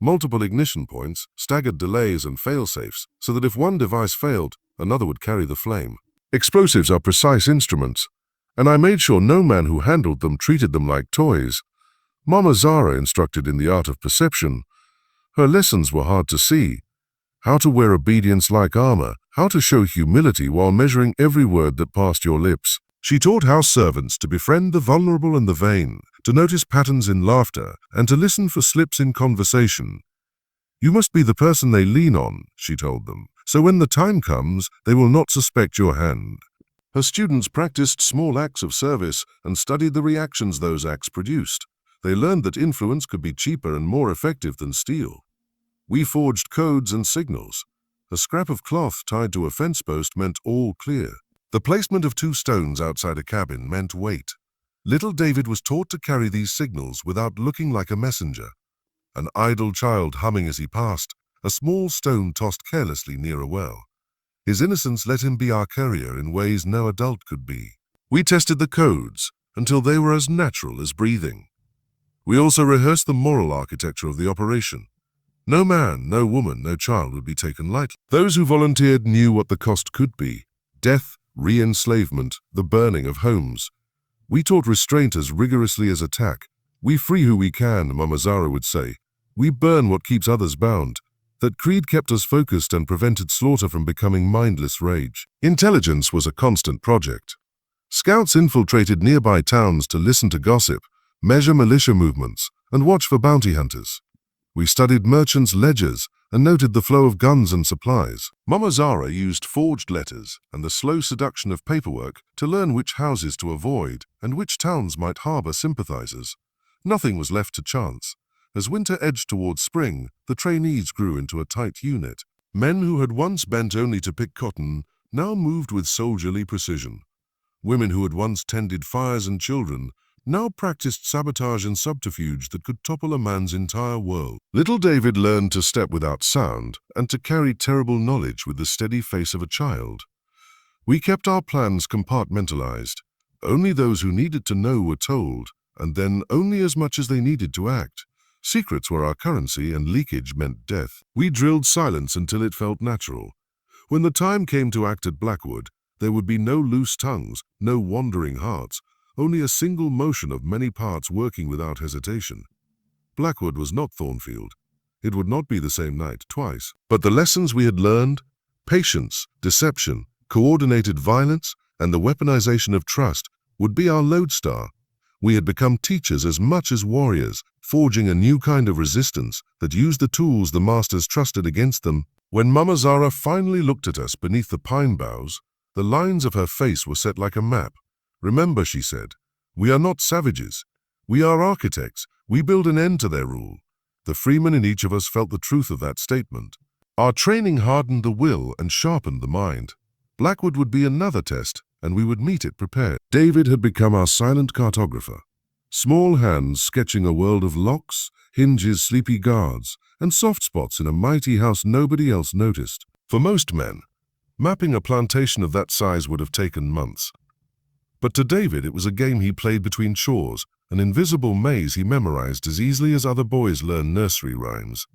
multiple ignition points, staggered delays and fail-safes, so that if one device failed, another would carry the flame. Explosives are precise instruments, and I made sure no man who handled them treated them like toys. Mama Zara instructed in the art of perception. Her lessons were hard to see. How to wear obedience like armor, how to show humility while measuring every word that passed your lips. She taught house servants to befriend the vulnerable and the vain, to notice patterns in laughter, and to listen for slips in conversation. You must be the person they lean on, she told them, so when the time comes, they will not suspect your hand. Her students practiced small acts of service and studied the reactions those acts produced. They learned that influence could be cheaper and more effective than steel. We forged codes and signals. A scrap of cloth tied to a fence post meant all clear. The placement of 2 stones outside a cabin meant wait. Little David was taught to carry these signals without looking like a messenger. An idle child humming as he passed, a small stone tossed carelessly near a well. His innocence let him be our courier in ways no adult could be. We tested the codes until they were as natural as breathing. We also rehearsed the moral architecture of the operation. No man, no woman, no child would be taken lightly. Those who volunteered knew what the cost could be: death, re-enslavement, the burning of homes. We taught restraint as rigorously as attack. We free who we can, Mama Zara would say. We burn what keeps others bound. That creed kept us focused and prevented slaughter from becoming mindless rage. Intelligence was a constant project. Scouts infiltrated nearby towns to listen to gossip, measure militia movements, and watch for bounty hunters. We studied merchants' ledgers and noted the flow of guns and supplies. Mama Zara used forged letters and the slow seduction of paperwork to learn which houses to avoid and which towns might harbor sympathizers. Nothing was left to chance. As winter edged towards spring, the trainees grew into a tight unit. Men who had once bent only to pick cotton now moved with soldierly precision. Women who had once tended fires and children now practiced sabotage and subterfuge that could topple a man's entire world. Little David learned to step without sound and to carry terrible knowledge with the steady face of a child. We kept our plans compartmentalized. Only those who needed to know were told, and then only as much as they needed to act. Secrets were our currency, and leakage meant death. We drilled silence until it felt natural. When the time came to act at Blackwood, there would be no loose tongues, no wandering hearts, only a single motion of many parts working without hesitation. Blackwood was not Thornfield. It would not be the same night twice. But the lessons we had learned, patience, deception, coordinated violence, and the weaponization of trust, would be our lodestar. We had become teachers as much as warriors, forging a new kind of resistance that used the tools the masters trusted against them. When Mama Zara finally looked at us beneath the pine boughs, the lines of her face were set like a map. "Remember," she said, "we are not savages. We are architects. We build an end to their rule." The freeman in each of us felt the truth of that statement. Our training hardened the will and sharpened the mind. Blackwood would be another test, and we would meet it prepared. David had become our silent cartographer. Small hands sketching a world of locks, hinges, sleepy guards, and soft spots in a mighty house nobody else noticed. For most men, mapping a plantation of that size would have taken months. But to David, it was a game he played between chores, an invisible maze he memorized as easily as other boys learn nursery rhymes.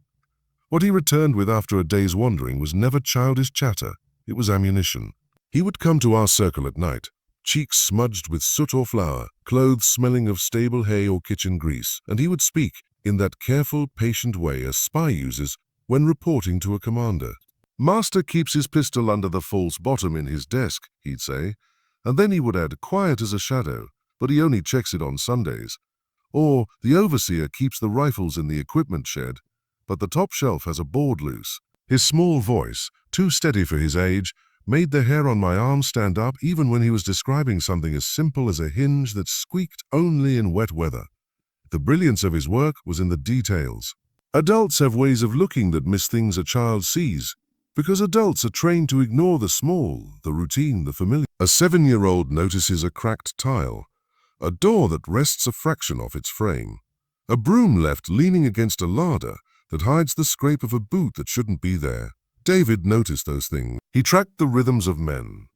What he returned with after a day's wandering was never childish chatter, it was ammunition. He would come to our circle at night, cheeks smudged with soot or flour, clothes smelling of stable hay or kitchen grease, and he would speak in that careful, patient way a spy uses when reporting to a commander. "Master keeps his pistol under the false bottom in his desk," he'd say, and then he would add, "quiet as a shadow, but he only checks it on Sundays." Or, "The overseer keeps the rifles in the equipment shed, but the top shelf has a board loose." His small voice, too steady for his age, made the hair on my arm stand up even when he was describing something as simple as a hinge that squeaked only in wet weather. The brilliance of his work was in the details. Adults have ways of looking that miss things a child sees, because adults are trained to ignore the small, the routine, the familiar. A 7-year-old notices a cracked tile, a door that rests a fraction off its frame, a broom left leaning against a larder that hides the scrape of a boot that shouldn't be there. David noticed those things. He tracked the rhythms of men.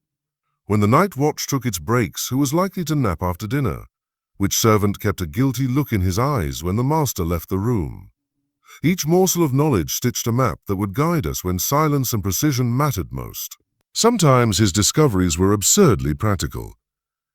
When the night watch took its breaks, who was likely to nap after dinner? Which servant kept a guilty look in his eyes when the master left the room? Each morsel of knowledge stitched a map that would guide us when silence and precision mattered most. Sometimes his discoveries were absurdly practical.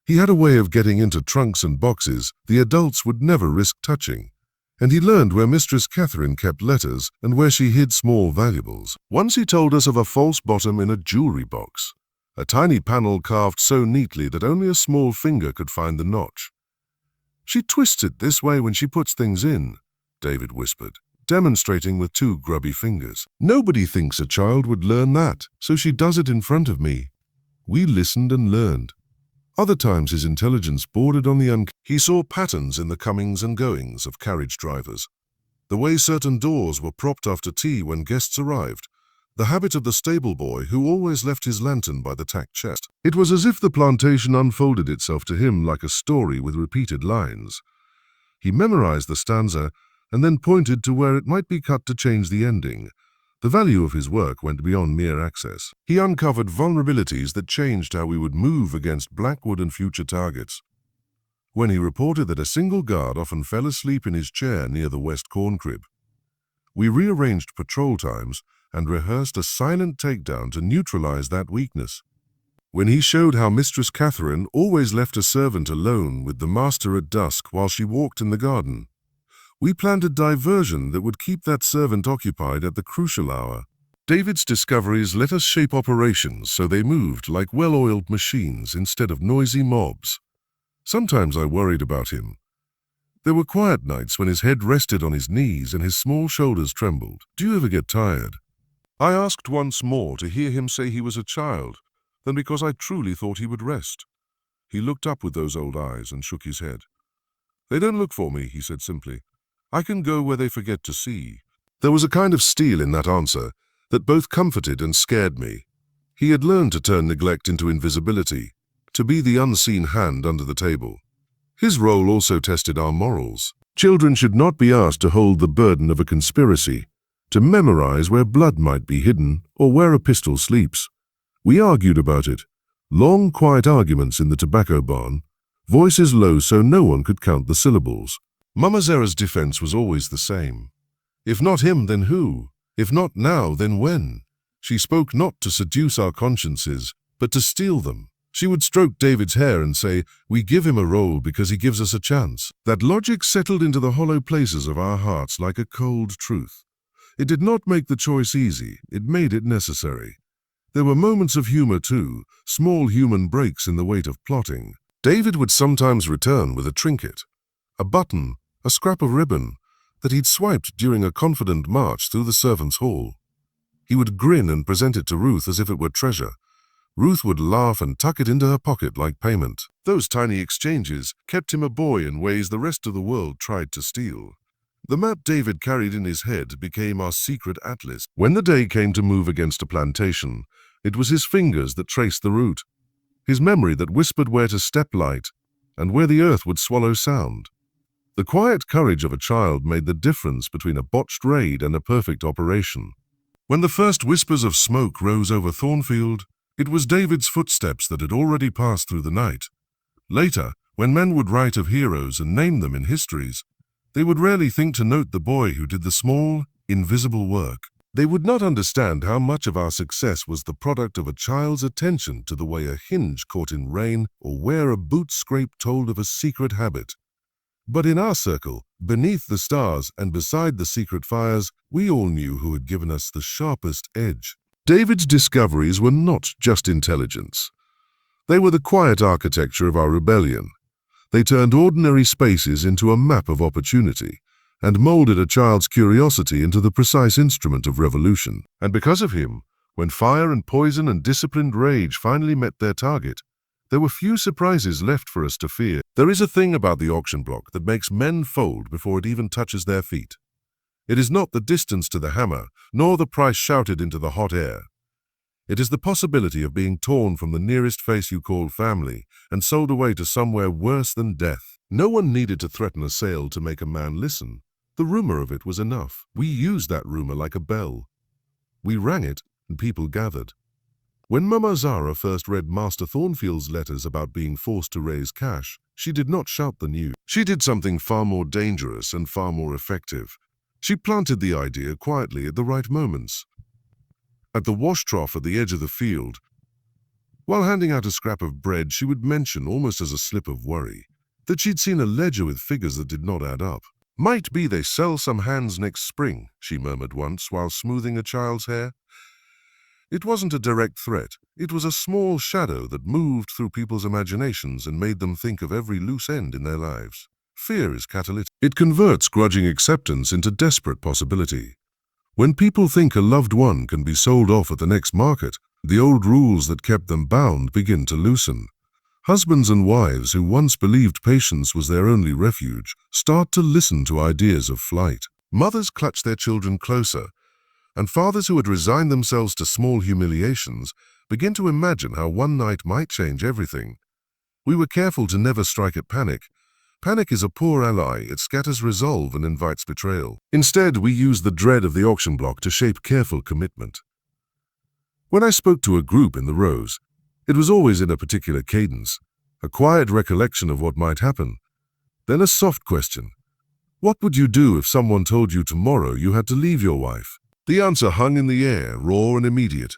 He had a way of getting into trunks and boxes the adults would never risk touching, and he learned where Mistress Catherine kept letters and where she hid small valuables. Once he told us of a false bottom in a jewelry box, a tiny panel carved so neatly that only a small finger could find the notch. "She twists it this way when she puts things in," David whispered, demonstrating with 2 grubby fingers. "Nobody thinks a child would learn that, so she does it in front of me." We listened and learned. Other times his intelligence bordered on the He saw patterns in the comings and goings of carriage drivers, the way certain doors were propped after tea when guests arrived, the habit of the stable boy who always left his lantern by the tack chest. It was as if the plantation unfolded itself to him like a story with repeated lines. He memorized the stanza and then pointed to where it might be cut to change the ending. The value of his work went beyond mere access. He uncovered vulnerabilities that changed how we would move against Blackwood and future targets. When he reported that a single guard often fell asleep in his chair near the west corn crib, we rearranged patrol times and rehearsed a silent takedown to neutralize that weakness. When he showed how Mistress Catherine always left a servant alone with the master at dusk while she walked in the garden, we planned a diversion that would keep that servant occupied at the crucial hour. David's discoveries let us shape operations so they moved like well-oiled machines instead of noisy mobs. Sometimes I worried about him. There were quiet nights when his head rested on his knees and his small shoulders trembled. "Do you ever get tired?" I asked once more to hear him say he was a child, than because I truly thought he would rest. He looked up with those old eyes and shook his head. "They don't look for me," he said simply. "I can go where they forget to see." There was a kind of steel in that answer that both comforted and scared me. He had learned to turn neglect into invisibility, to be the unseen hand under the table. His role also tested our morals. Children should not be asked to hold the burden of a conspiracy, to memorize where blood might be hidden or where a pistol sleeps. We argued about it. Long, quiet arguments in the tobacco barn, voices low so no one could count the syllables. Mama Zara's defense was always the same. If not him, then who? If not now, then when? She spoke not to seduce our consciences, but to steal them. She would stroke David's hair and say, "We give him a role because he gives us a chance." That logic settled into the hollow places of our hearts like a cold truth. It did not make the choice easy, it made it necessary. There were moments of humor too, small human breaks in the weight of plotting. David would sometimes return with a trinket, a button, a scrap of ribbon, that he'd swiped during a confident march through the servants' hall. He would grin and present it to Ruth as if it were treasure. Ruth would laugh and tuck it into her pocket like payment. Those tiny exchanges kept him a boy in ways the rest of the world tried to steal. The map David carried in his head became our secret atlas. When the day came to move against a plantation, it was his fingers that traced the route, his memory that whispered where to step light and where the earth would swallow sound. The quiet courage of a child made the difference between a botched raid and a perfect operation. When the first whispers of smoke rose over Thornfield, it was David's footsteps that had already passed through the night. Later, when men would write of heroes and name them in histories, they would rarely think to note the boy who did the small, invisible work. They would not understand how much of our success was the product of a child's attention to the way a hinge caught in rain or where a boot scrape told of a secret habit. But in our circle, beneath the stars and beside the secret fires, we all knew who had given us the sharpest edge. David's discoveries were not just intelligence. They were the quiet architecture of our rebellion. They turned ordinary spaces into a map of opportunity and molded a child's curiosity into the precise instrument of revolution. And because of him, when fire and poison and disciplined rage finally met their target, there were few surprises left for us to fear. There is a thing about the auction block that makes men fold before it even touches their feet. It is not the distance to the hammer, nor the price shouted into the hot air. It is the possibility of being torn from the nearest face you call family and sold away to somewhere worse than death. No one needed to threaten a sale to make a man listen. The rumor of it was enough. We used that rumor like a bell. We rang it, and people gathered. When Mama Zara first read Master Thornfield's letters about being forced to raise cash, she did not shout the news. She did something far more dangerous and far more effective. She planted the idea quietly at the right moments. At the wash trough at the edge of the field, while handing out a scrap of bread, she would mention, almost as a slip of worry, that she'd seen a ledger with figures that did not add up. "Might be they sell some hands next spring," she murmured once while smoothing a child's hair. It wasn't a direct threat. It was a small shadow that moved through people's imaginations and made them think of every loose end in their lives. Fear is catalytic. It converts grudging acceptance into desperate possibility. When people think a loved one can be sold off at the next market, the old rules that kept them bound begin to loosen. Husbands and wives who once believed patience was their only refuge start to listen to ideas of flight. Mothers clutch their children closer, and fathers who had resigned themselves to small humiliations begin to imagine how one night might change everything. We were careful to never strike at panic. Panic is a poor ally. It scatters resolve and invites betrayal. Instead, we used the dread of the auction block to shape careful commitment. When I spoke to a group in the rows, it was always in a particular cadence, a quiet recollection of what might happen, then a soft question. What would you do if someone told you tomorrow you had to leave your wife? The answer hung in the air, raw and immediate.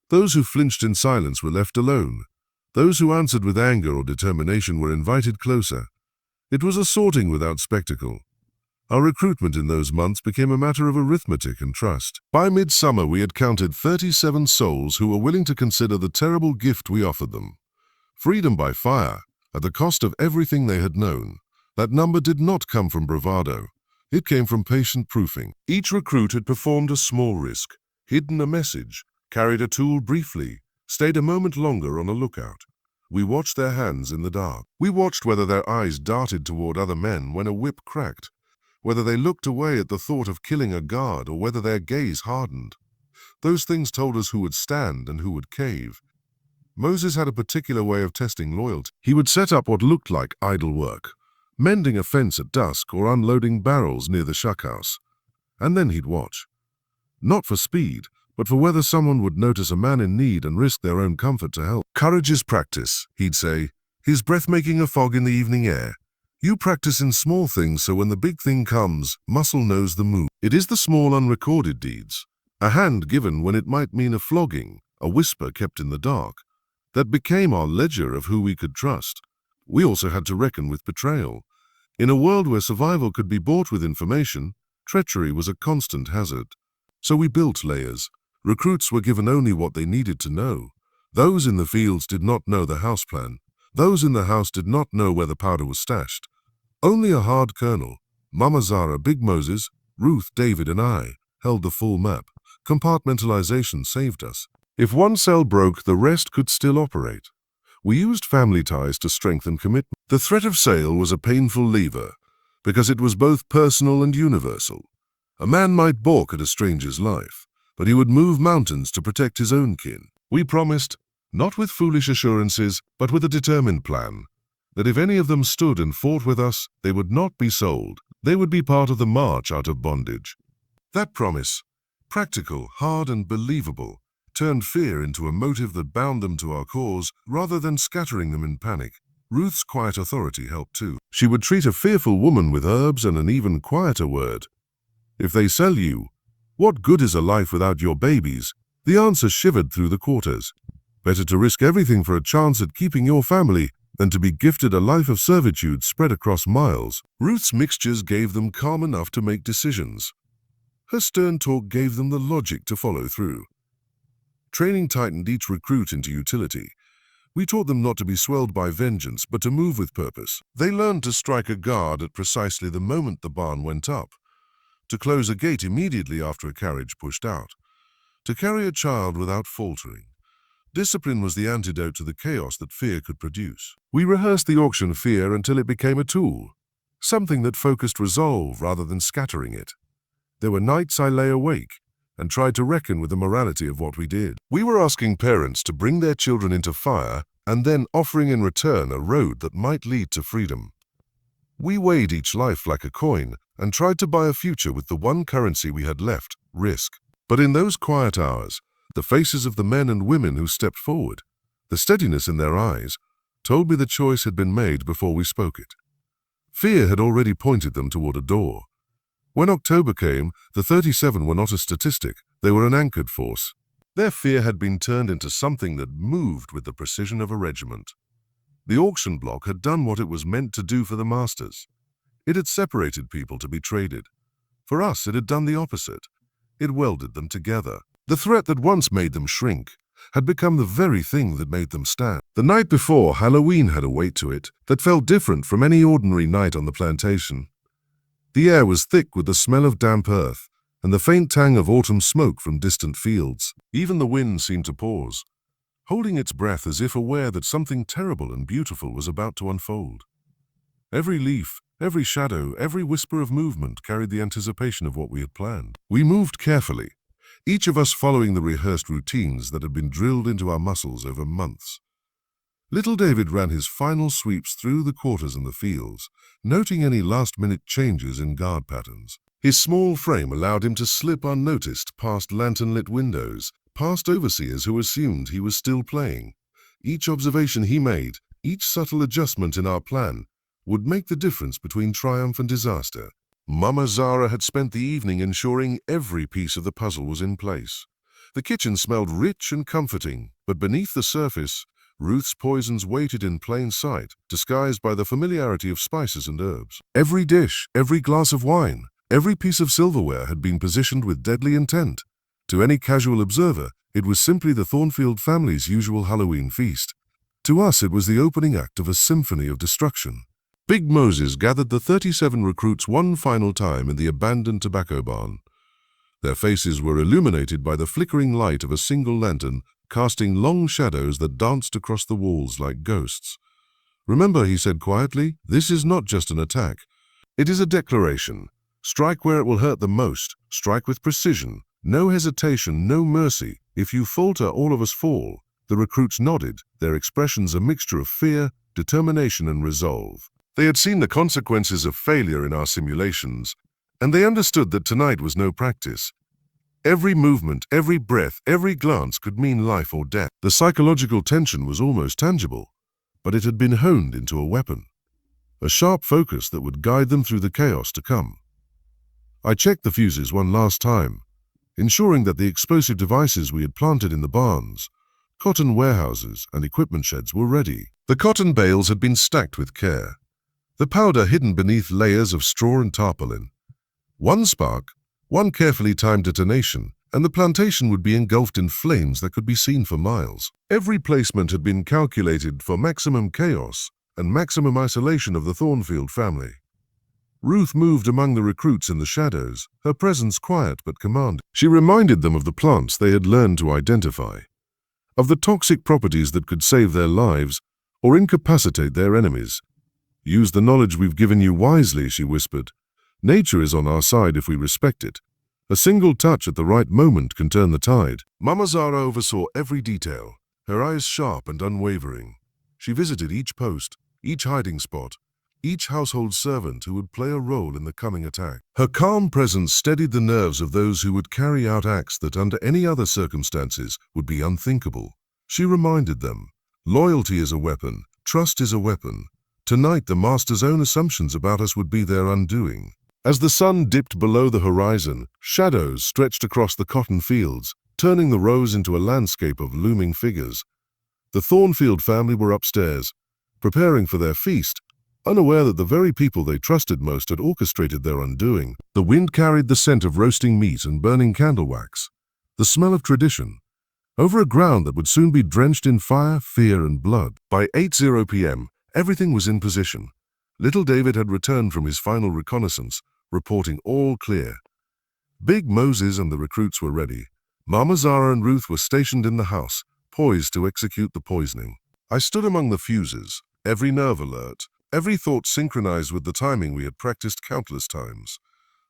Those who flinched in silence were left alone. Those who answered with anger or determination were invited closer. It was a sorting without spectacle. Our recruitment in those months became a matter of arithmetic and trust. By midsummer, we had counted 37 souls who were willing to consider the terrible gift we offered them. Freedom by fire, at the cost of everything they had known. That number did not come from bravado. It came from patient proofing. Each recruit had performed a small risk, hidden a message, carried a tool briefly, stayed a moment longer on a lookout. We watched their hands in the dark. We watched whether their eyes darted toward other men when a whip cracked, whether they looked away at the thought of killing a guard or whether their gaze hardened. Those things told us who would stand and who would cave. Moses had a particular way of testing loyalty. He would set up what looked like idle work, mending a fence at dusk or unloading barrels near the shuckhouse. And then he'd watch. Not for speed, but for whether someone would notice a man in need and risk their own comfort to help. "Courage is practice," he'd say. his breath making a fog in the evening air. You practice in small things so when the big thing comes, muscle knows the move. It is the small unrecorded deeds, a hand given when it might mean a flogging, a whisper kept in the dark, that became our ledger of who we could trust. We also had to reckon with betrayal. In a world where survival could be bought with information, treachery was a constant hazard. So we built layers. Recruits were given only what they needed to know. Those in the fields did not know the house plan. Those in the house did not know where the powder was stashed. Only a hard colonel, Mama Zara, Big Moses, Ruth, David, and I held the full map. Compartmentalization saved us. If one cell broke, the rest could still operate. We used family ties to strengthen commitment. The threat of sale was a painful lever, because it was both personal and universal. A man might balk at a stranger's life, but he would move mountains to protect his own kin. We promised, not with foolish assurances, but with a determined plan, that if any of them stood and fought with us, they would not be sold. They would be part of the march out of bondage. That promise, practical, hard, and believable, turned fear into a motive that bound them to our cause rather than scattering them in panic. Ruth's quiet authority helped too. She would treat a fearful woman with herbs and an even quieter word. If they sell you, what good is a life without your babies? The answer shivered through the quarters. Better to risk everything for a chance at keeping your family than to be gifted a life of servitude spread across miles. Ruth's mixtures gave them calm enough to make decisions. Her stern talk gave them the logic to follow through. Training tightened each recruit into utility. We taught them not to be swelled by vengeance, but to move with purpose. They learned to strike a guard at precisely the moment the barn went up, to close a gate immediately after a carriage pushed out, to carry a child without faltering. Discipline was the antidote to the chaos that fear could produce. We rehearsed the auction fear until it became a tool, something that focused resolve rather than scattering it. There were nights I lay awake and tried to reckon with the morality of what we did. We were asking parents to bring their children into fire and then offering in return a road that might lead to freedom. We weighed each life like a coin and tried to buy a future with the one currency we had left, risk. But in those quiet hours, the faces of the men and women who stepped forward, the steadiness in their eyes, told me the choice had been made before we spoke it. Fear had already pointed them toward a door. When October came, the 37 were not a statistic, they were an anchored force. Their fear had been turned into something that moved with the precision of a regiment. The auction block had done what it was meant to do for the masters. It had separated people to be traded. For us, it had done the opposite. It welded them together. The threat that once made them shrink had become the very thing that made them stand. The night before, Halloween had a weight to it that felt different from any ordinary night on the plantation. The air was thick with the smell of damp earth and the faint tang of autumn smoke from distant fields. Even the wind seemed to pause, holding its breath as if aware that something terrible and beautiful was about to unfold. Every leaf, every shadow, every whisper of movement carried the anticipation of what we had planned. We moved carefully, each of us following the rehearsed routines that had been drilled into our muscles over months. Little David ran his final sweeps through the quarters and the fields, noting any last-minute changes in guard patterns. His small frame allowed him to slip unnoticed past lantern-lit windows, past overseers who assumed he was still playing. Each observation he made, each subtle adjustment in our plan, would make the difference between triumph and disaster. Mama Zara had spent the evening ensuring every piece of the puzzle was in place. The kitchen smelled rich and comforting, but beneath the surface, Ruth's poisons waited in plain sight, disguised by the familiarity of spices and herbs. Every dish, every glass of wine, every piece of silverware had been positioned with deadly intent. To any casual observer, it was simply the Thornfield family's usual Halloween feast. To us, it was the opening act of a symphony of destruction. Big Moses gathered the 37 recruits one final time in the abandoned tobacco barn. Their faces were illuminated by the flickering light of a single lantern, casting long shadows that danced across the walls like ghosts. Remember, he said quietly, this is not just an attack. It is a declaration. Strike where it will hurt the most. Strike with precision. No hesitation, no mercy. If you falter, all of us fall. The recruits nodded, their expressions a mixture of fear, determination, and resolve. They had seen the consequences of failure in our simulations, and they understood that tonight was no practice. Every movement, every breath, every glance could mean life or death. The psychological tension was almost tangible. but it had been honed into a weapon, a sharp focus that would guide them through the chaos to come. I checked the fuses one last time, ensuring that the explosive devices we had planted in the barns, cotton warehouses, and equipment sheds were ready. The cotton bales had been stacked with care, the powder hidden beneath layers of straw and tarpaulin. One spark, one carefully timed detonation, and the plantation would be engulfed in flames that could be seen for miles. Every placement had been calculated for maximum chaos and maximum isolation of the Thornfield family. Ruth moved among the recruits in the shadows, her presence quiet but commanding. She reminded them of the plants they had learned to identify, of the toxic properties that could save their lives or incapacitate their enemies. "Use the knowledge we've given you wisely," she whispered. "Nature is on our side if we respect it. A single touch at the right moment can turn the tide." Mama Zara oversaw every detail, her eyes sharp and unwavering. She visited each post, each hiding spot, each household servant who would play a role in the coming attack. Her calm presence steadied the nerves of those who would carry out acts that under any other circumstances would be unthinkable. She reminded them, loyalty is a weapon, trust is a weapon. Tonight the Master's own assumptions about us would be their undoing. As the sun dipped below the horizon, shadows stretched across the cotton fields, turning the rows into a landscape of looming figures. The Thornfield family were upstairs, preparing for their feast, unaware that the very people they trusted most had orchestrated their undoing. The wind carried the scent of roasting meat and burning candle wax, the smell of tradition, over a ground that would soon be drenched in fire, fear, and blood. By 8:00 p.m., everything was in position. Little David had returned from his final reconnaissance, reporting all clear. Big Moses and the recruits were ready. Mama Zara and Ruth were stationed in the house, poised to execute the poisoning. I stood among the fuses, every nerve alert, every thought synchronized with the timing we had practiced countless times.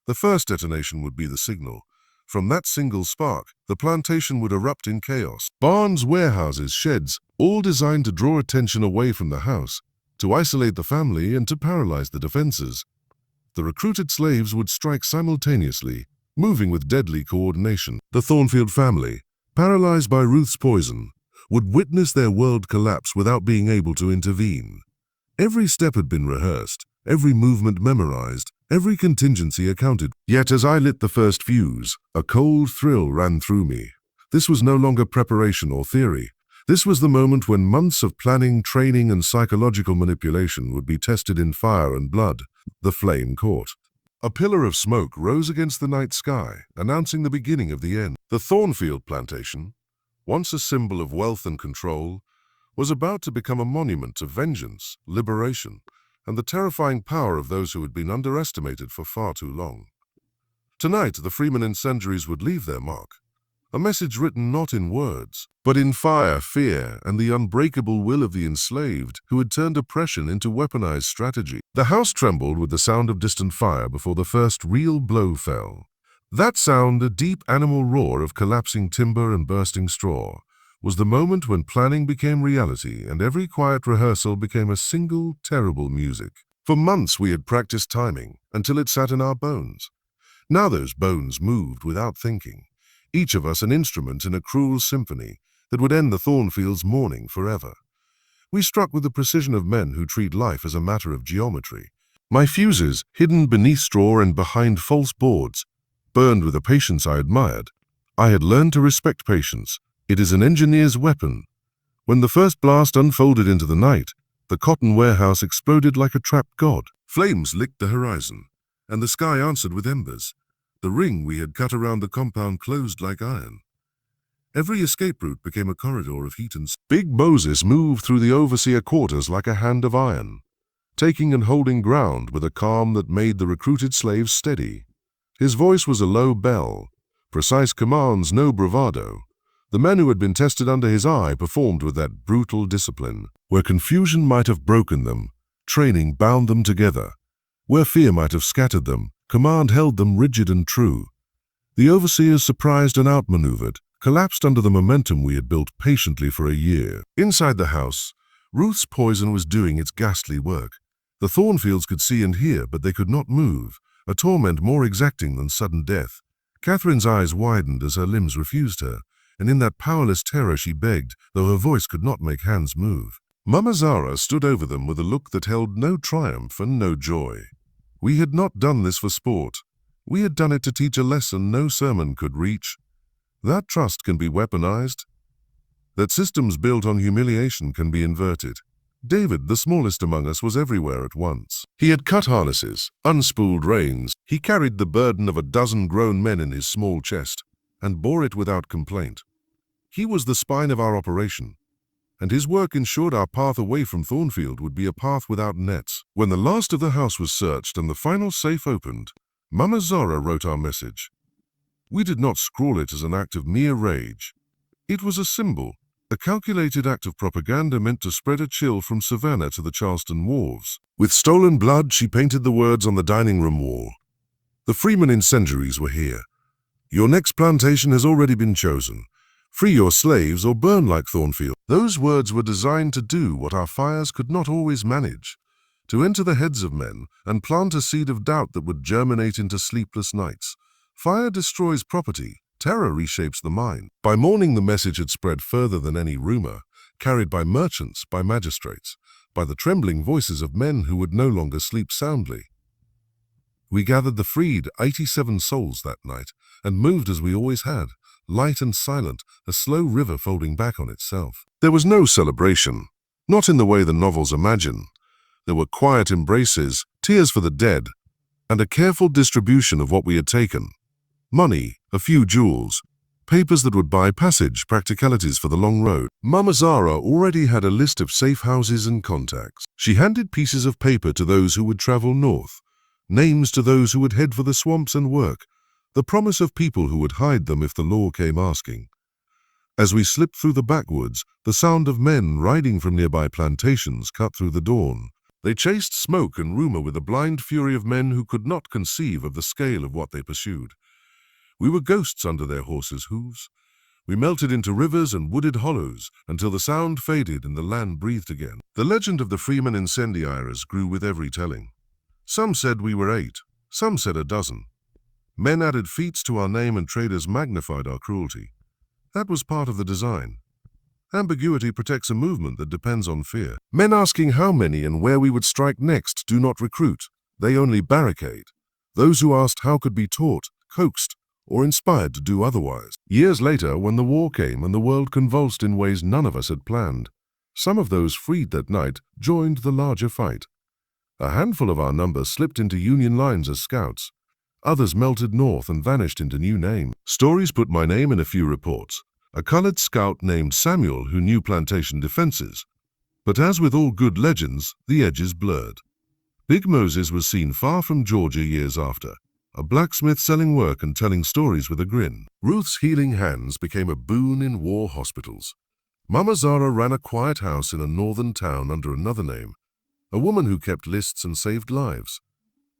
The first detonation would be the signal. From that single spark, the plantation would erupt in chaos. Barns, warehouses, sheds, all designed to draw attention away from the house, to isolate the family and to paralyze the defenses. The recruited slaves would strike simultaneously, moving with deadly coordination. The Thornfield family, paralyzed by Ruth's poison, would witness their world collapse without being able to intervene. Every step had been rehearsed, every movement memorized, every contingency accounted. Yet as I lit the first fuse, a cold thrill ran through me. This was no longer preparation or theory. This was the moment when months of planning, training, and psychological manipulation would be tested in fire and blood. The flame caught. A pillar of smoke rose against the night sky, announcing the beginning of the end. The Thornfield plantation, once a symbol of wealth and control, was about to become a monument to vengeance, liberation, and the terrifying power of those who had been underestimated for far too long. Tonight, the Freeman Incendiaries would leave their mark. A message written not in words, but in fire, fear, and the unbreakable will of the enslaved who had turned oppression into weaponized strategy. The house trembled with the sound of distant fire before the first real blow fell. That sound, a deep animal roar of collapsing timber and bursting straw, was the moment when planning became reality and every quiet rehearsal became a single, terrible music. For months we had practiced timing until it sat in our bones. Now those bones moved without thinking, each of us an instrument in a cruel symphony that would end the Thornfield's mourning forever. We struck with the precision of men who treat life as a matter of geometry. My fuses, hidden beneath straw and behind false boards, burned with a patience I admired. I had learned to respect patience. It is an engineer's weapon. When the first blast unfolded into the night, the cotton warehouse exploded like a trapped god. Flames licked the horizon, and the sky answered with embers. The ring we had cut around the compound closed like iron. Every escape route became a corridor of heat and Big Moses moved through the overseer quarters like a hand of iron, taking and holding ground with a calm that made the recruited slaves steady. His voice was a low bell, precise commands, no bravado. The men who had been tested under his eye performed with that brutal discipline. Where confusion might have broken them, training bound them together. Where fear might have scattered them, command held them rigid and true. The overseers, surprised and outmaneuvered, collapsed under the momentum we had built patiently for a year. Inside the house, Ruth's poison was doing its ghastly work. The Thornfields could see and hear, but they could not move, a torment more exacting than sudden death. Catherine's eyes widened as her limbs refused her, and in that powerless terror she begged, though her voice could not make hands move. Mama Zara stood over them with a look that held no triumph and no joy. We had not done this for sport. We had done it to teach a lesson no sermon could reach. That trust can be weaponized. That systems built on humiliation can be inverted. David, the smallest among us, was everywhere at once. He had cut harnesses, unspooled reins. He carried the burden of a dozen grown men in his small chest and bore it without complaint. He was the spine of our operation, and his work ensured our path away from Thornfield would be a path without nets. When the last of the house was searched and the final safe opened, Mama Zara wrote our message. We did not scrawl it as an act of mere rage. It was a symbol, a calculated act of propaganda meant to spread a chill from Savannah to the Charleston wharves. With stolen blood, she painted the words on the dining room wall. The Freeman Incendiaries were here. Your next plantation has already been chosen. Free your slaves or burn like Thornfield. Those words were designed to do what our fires could not always manage, to enter the heads of men and plant a seed of doubt that would germinate into sleepless nights. Fire destroys property. Terror reshapes the mind. By morning, the message had spread further than any rumor, carried by merchants, by magistrates, by the trembling voices of men who would no longer sleep soundly. We gathered the freed 87 souls that night and moved as we always had, light and silent, a slow river folding back on itself. There was no celebration, not in the way the novels imagine. There were quiet embraces, tears for the dead, and a careful distribution of what we had taken. Money, a few jewels, papers that would buy passage, practicalities for the long road. Mama Zara already had a list of safe houses and contacts. She handed pieces of paper to those who would travel north, names to those who would head for the swamps and work, the promise of people who would hide them if the law came asking. As we slipped through the backwoods, the sound of men riding from nearby plantations cut through the dawn. They chased smoke and rumor with the blind fury of men who could not conceive of the scale of what they pursued. We were ghosts under their horses' hooves. We melted into rivers and wooded hollows until the sound faded and the land breathed again. The legend of the Freeman Incendiaries grew with every telling. Some said we were 8, some said a dozen. Men added feats to our name and traders magnified our cruelty. That was part of the design. Ambiguity protects a movement that depends on fear. Men asking how many and where we would strike next do not recruit. They only barricade. Those who asked how could be taught, coaxed, or inspired to do otherwise. Years later, when the war came and the world convulsed in ways none of us had planned, some of those freed that night joined the larger fight. A handful of our number slipped into Union lines as scouts. Others melted north and vanished into new names. Stories put my name in a few reports. A colored scout named Samuel who knew plantation defenses. But as with all good legends, the edges blurred. Big Moses was seen far from Georgia years after, a blacksmith selling work and telling stories with a grin. Ruth's healing hands became a boon in war hospitals. Mama Zara ran a quiet house in a northern town under another name, a woman who kept lists and saved lives.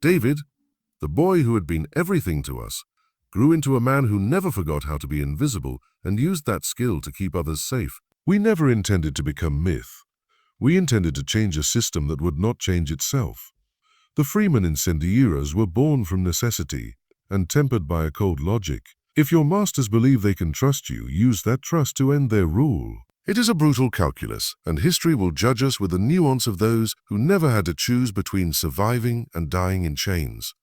David, the boy who had been everything to us, grew into a man who never forgot how to be invisible and used that skill to keep others safe. We never intended to become myth. We intended to change a system that would not change itself. The Freeman Incendiaries were born from necessity and tempered by a cold logic. If your masters believe they can trust you, use that trust to end their rule. It is a brutal calculus, and history will judge us with the nuance of those who never had to choose between surviving and dying in chains.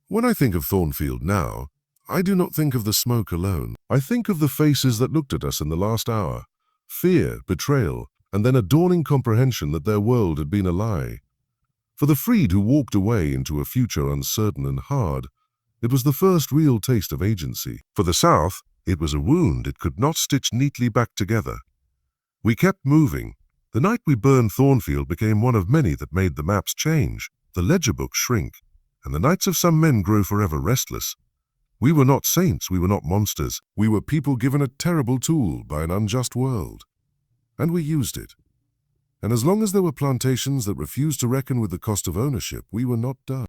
When I think of Thornfield now, I do not think of the smoke alone. I think of the faces that looked at us in the last hour. Fear, betrayal, and then a dawning comprehension that their world had been a lie. For the freed who walked away into a future uncertain and hard, it was the first real taste of agency. For the South, it was a wound it could not stitch neatly back together. We kept moving. The night we burned Thornfield became one of many that made the maps change, the ledger books shrink, and the nights of some men grow forever restless. We were not saints, we were not monsters. We were people given a terrible tool by an unjust world. And we used it. And as long as there were plantations that refused to reckon with the cost of ownership, we were not done.